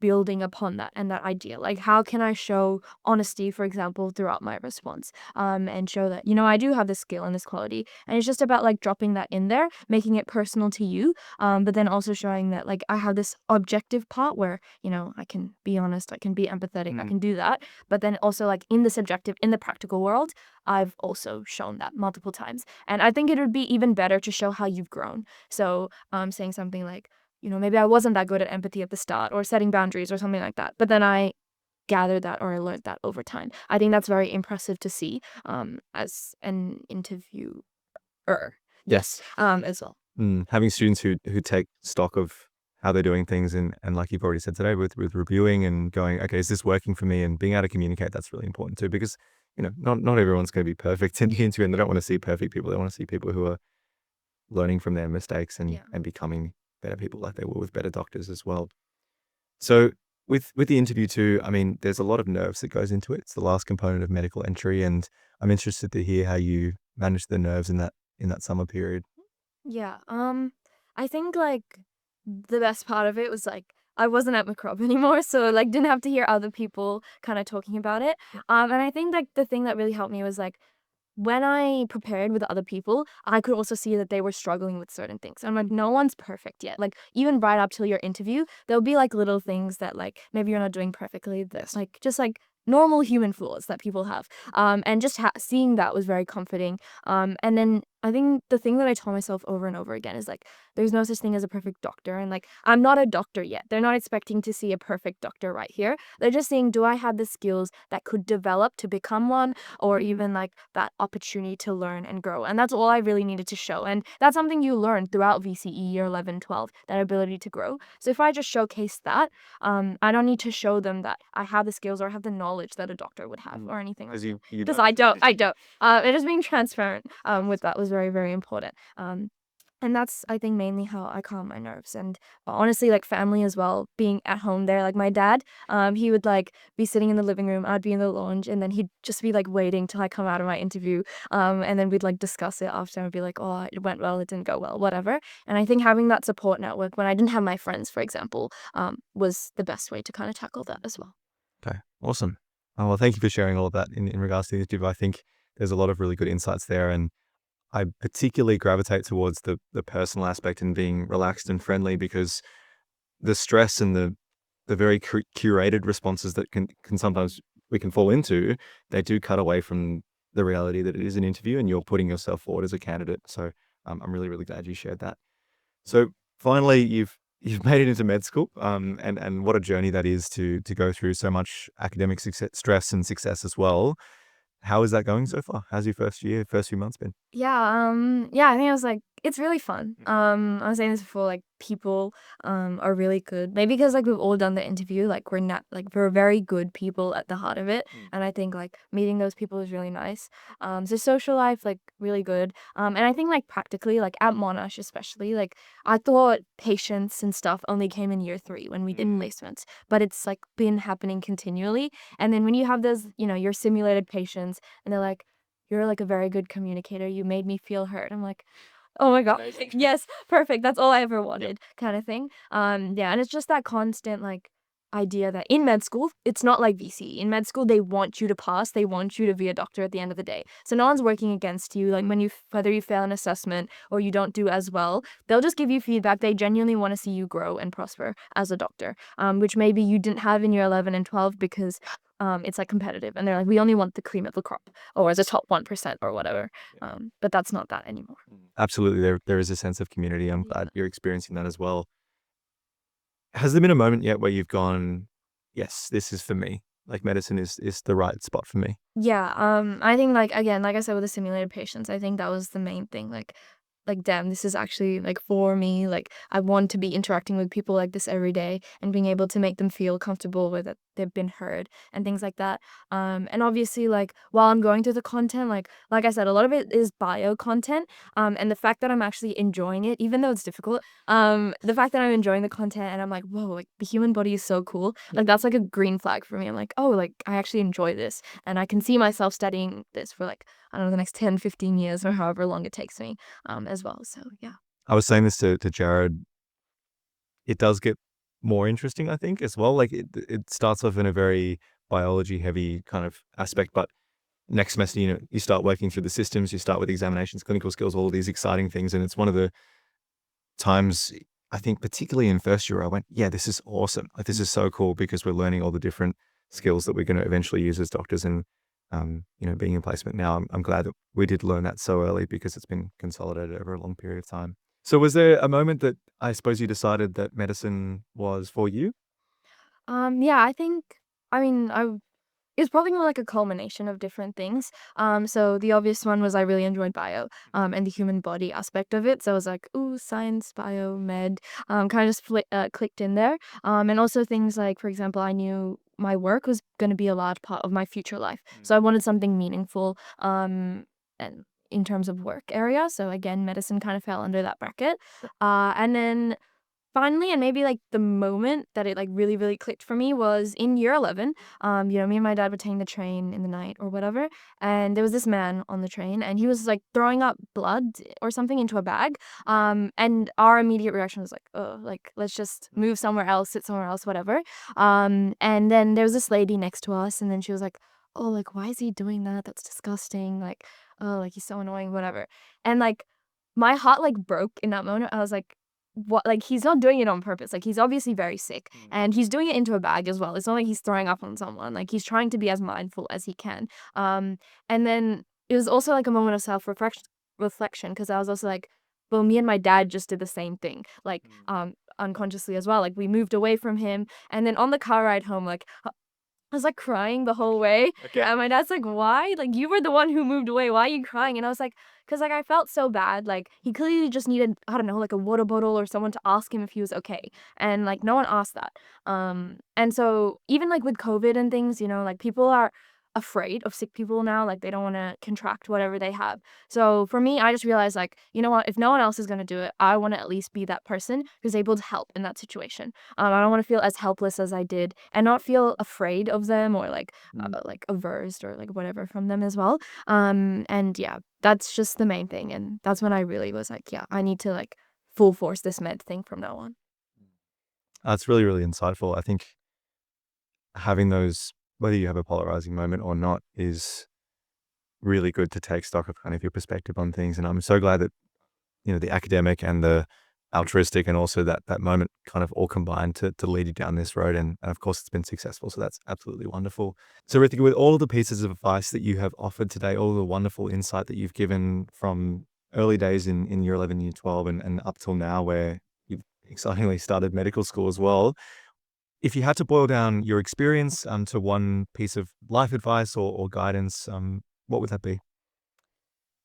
building upon that and that idea. Like, how can I show honesty, for example, throughout my response, and show that, I do have this skill and this quality. And it's just about like dropping that in there, making it personal to you, but then also showing that like I have this objective part where, I can be honest, I can be empathetic, I can do that. But then also like in the subjective, in the practical world, I've also shown that multiple times. And I think it would be even better to show how you've grown. So saying something like, maybe I wasn't that good at empathy at the start or setting boundaries or something like that, but then I gathered that or I learned that over time. I think that's very impressive to see as an interviewer. Yes. As well. Having students who take stock of how they're doing things, and like you've already said today, with reviewing and going, okay, is this working for me? And being able to communicate, that's really important too, because not everyone's going to be perfect in the interview, and they don't want to see perfect people. They want to see people who are learning from their mistakes and becoming better people, like they were with better doctors as well. So with the interview too, I mean, there's a lot of nerves that goes into it. It's the last component of medical entry, and I'm interested to hear how you manage the nerves in that summer period. Yeah. I think like the best part of it was like I wasn't at MacRob anymore, so like didn't have to hear other people kind of talking about it. And I think like the thing that really helped me was like when I prepared with other people, I could also see that they were struggling with certain things. I'm like, no one's perfect yet. Like, even right up till your interview, there'll be like little things that like maybe you're not doing perfectly. That's like just like normal human flaws that people have. And just seeing that was very comforting. And then I think the thing that I told myself over and over again is like, there's no such thing as a perfect doctor. And like, I'm not a doctor yet. They're not expecting to see a perfect doctor right here. They're just saying, do I have the skills that could develop to become one, or even like that opportunity to learn and grow? And that's all I really needed to show. And that's something you learn throughout VCE year 11, 12, that ability to grow. So if I just showcase that, I don't need to show them that I have the skills or I have the knowledge that a doctor would have or anything like Because that. you Because don't. I don't. And just being transparent with that was very, very important. And that's, I think, mainly how I calm my nerves. And honestly, like family as well, being at home there. Like my dad, he would like be sitting in the living room, I'd be in the lounge, and then he'd just be like waiting till I come out of my interview. And then we'd like discuss it after and be like, oh, it went well, it didn't go well, whatever. And I think having that support network when I didn't have my friends, for example, was the best way to kind of tackle that as well. Okay, awesome. Oh, well, thank you for sharing all of that in regards to the interview. I think there's a lot of really good insights there, and I particularly gravitate towards the personal aspect and being relaxed and friendly, because the stress and the very curated responses that can sometimes we can fall into, they do cut away from the reality that it is an interview and you're putting yourself forward as a candidate. So I'm really, really glad you shared that. So finally, you've made it into med school, and what a journey that is to go through so much academic stress and success as well. How is that going so far? How's your first few months been? Yeah, I think I was like, it's really fun. I was saying this before, like people are really good. Maybe because like we've all done the interview, like we're not like we're very good people at the heart of it. And I think like meeting those people is really nice. So social life, like really good. And I think like practically, like at Monash especially, like I thought patience and stuff only came in year 3 when we did placements, but it's like been happening continually. And then when you have those, your simulated patients, and they're like, you're like a very good communicator. You made me feel heard. I'm like, oh my God. Amazing. Yes, perfect. That's all I ever wanted, kind of thing. Yeah, and it's just that constant like idea that in med school, it's not like VC. In med school, they want you to pass. They want you to be a doctor at the end of the day. So no one's working against you. Like when whether you fail an assessment or you don't do as well, they'll just give you feedback. They genuinely want to see you grow and prosper as a doctor, which maybe you didn't have in year 11 and 12 because it's like competitive, and they're like, we only want the cream of the crop or as a top 1% or whatever. But that's not that anymore. Absolutely, there is a sense of community. I'm Yeah. glad you're experiencing that as well. Has there been a moment yet where you've gone, yes, this is for me? Like medicine is the right spot for me. Yeah, I think like again, like I said with the simulated patients, I think that was the main thing. Like damn, this is actually like for me. Like I want to be interacting with people like this every day and being able to make them feel comfortable with it, they've been heard and things like that. And obviously like while I'm going through the content, like I said, a lot of it is bio content. And the fact that I'm actually enjoying it, even though it's difficult, the fact that I'm enjoying the content and I'm like, whoa, like the human body is so cool. Like that's like a green flag for me. I'm like, oh, like I actually enjoy this and I can see myself studying this for like, I don't know, the next 10, 15 years or however long it takes me as well. So yeah. I was saying this to Jared. It does get more interesting, I think, as well. Like it starts off in a very biology heavy kind of aspect, but next semester, you start working through the systems, you start with examinations, clinical skills, all of these exciting things. And it's one of the times, I think, particularly in first year, I went, yeah, this is awesome. Like, this is so cool because we're learning all the different skills that we're going to eventually use as doctors. And, being in placement now, I'm glad that we did learn that so early because it's been consolidated over a long period of time. So was there a moment that I suppose you decided that medicine was for you? Yeah, I think, I mean, it's probably more like a culmination of different things. So the obvious one was I really enjoyed bio, and the human body aspect of it. So I was like, ooh, science, bio, med, kind of just clicked in there. And also things like, for example, I knew my work was going to be a large part of my future life. So I wanted something meaningful, and in terms of work area. So again, medicine kind of fell under that bracket. And then finally, and maybe like the moment that it like really, really clicked for me was in year 11. Me and my dad were taking the train in the night or whatever, and there was this man on the train, and he was like throwing up blood or something into a bag. And our immediate reaction was like, oh, like let's just move somewhere else, sit somewhere else, whatever. And then there was this lady next to us, and then she was like, oh, like why is he doing that? That's disgusting. Like, oh, like he's so annoying, whatever. And like my heart like broke in that moment. I was like, what, like, he's not doing it on purpose. Like, he's obviously very sick, and he's doing it into a bag as well. It's not like he's throwing up on someone. Like, he's trying to be as mindful as he can. And then it was also like a moment of reflection, because I was also like, well, me and my dad just did the same thing, like, unconsciously as well. Like, we moved away from him, and then on the car ride home, like, I was like crying the whole way. Okay. And my dad's like, why? Like, you were the one who moved away. Why are you crying? And I was like, because like I felt so bad. Like, he clearly just needed, I don't know, like a water bottle or someone to ask him if he was okay. And like no one asked that. And so even like with COVID and things, you know, like people are afraid of sick people now. Like they don't want to contract whatever they have. So for me, I just realized, like, you know what, if no one else is going to do it, I want to at least be that person who's able to help in that situation. I don't want to feel as helpless as I did, and not feel afraid of them, or like averse or like whatever from them as well. And yeah, that's just the main thing. And that's when I really was like, yeah, I need to like full force this med thing from now on. That's really, really insightful. I think having those, whether you have a polarizing moment or not, is really good to take stock of kind of your perspective on things. And I'm so glad that, you know, the academic and the altruistic and also that moment kind of all combined to lead you down this road. And of course, it's been successful. So that's absolutely wonderful. So Rithika, with all of the pieces of advice that you have offered today, all the wonderful insight that you've given from early days in year 11, year 12, and up till now, where you've excitingly started medical school as well. If you had to boil down your experience to one piece of life advice or guidance, what would that be?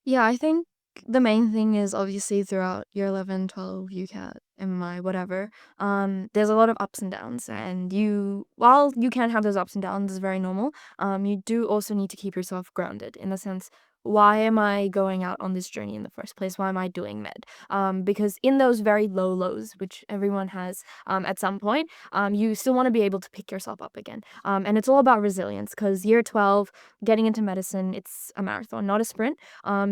Yeah, I think the main thing is obviously throughout year 11, 12, UCAT, MI, whatever, there's a lot of ups and downs. And while you can have those ups and downs, it's very normal, you do also need to keep yourself grounded in the sense, why am I going out on this journey in the first place? Why am I doing med? Because in those very low lows, which everyone has at some point, you still want to be able to pick yourself up again. And it's all about resilience, because year 12, getting into medicine, it's a marathon, not a sprint.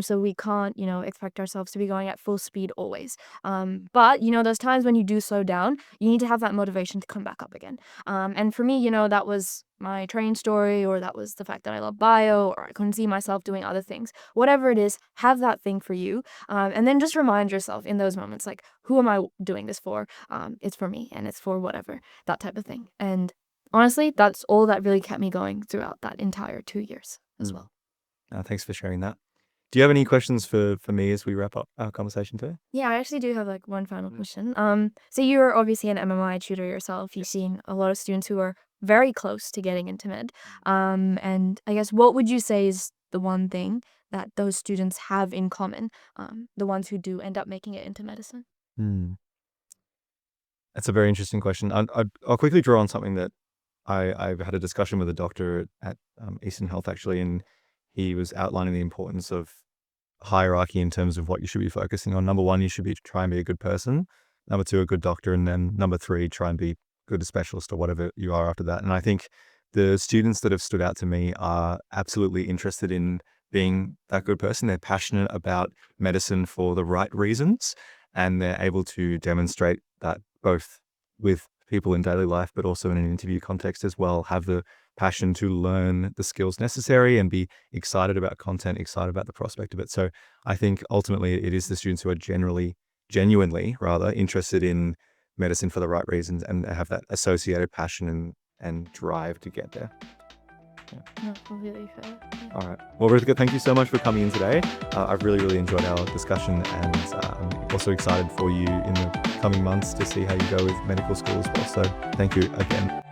So we can't, you know, expect ourselves to be going at full speed always. But, you know, those times when you do slow down, you need to have that motivation to come back up again. And for me, you know, that was my training story, or that was the fact that I love bio, or I couldn't see myself doing other things. Whatever it is, have that thing for you. And then just remind yourself in those moments, like, who am I doing this for? It's for me, and it's for whatever, that type of thing. And honestly, that's all that really kept me going throughout that entire 2 years as well. Thanks for sharing that. Do you have any questions for me as we wrap up our conversation today? Yeah, I actually do have like one final question. So you're obviously an MMI tutor yourself. You've seen a lot of students who are very close to getting into med. And I guess what would you say is the one thing that those students have in common? The ones who do end up making it into medicine. Hmm. That's a very interesting question. I'll quickly draw on something that I've had a discussion with a doctor at Eastern Health actually, and he was outlining the importance of hierarchy in terms of what you should be focusing on. Number one, you should be try and be a good person. Number two, a good doctor, and then number three, try and be good specialist or whatever you are after that. And I think the students that have stood out to me are absolutely interested in being that good person. They're passionate about medicine for the right reasons, and they're able to demonstrate that both with people in daily life, but also in an interview context as well, have the passion to learn the skills necessary and be excited about content, excited about the prospect of it. So I think ultimately it is the students who are genuinely rather interested in medicine for the right reasons and have that associated passion and drive to get there. No, completely fair. All right. Well, Rithika, thank you so much for coming in today. I've really, really enjoyed our discussion, and I'm also excited for you in the coming months to see how you go with medical school as well. So thank you again.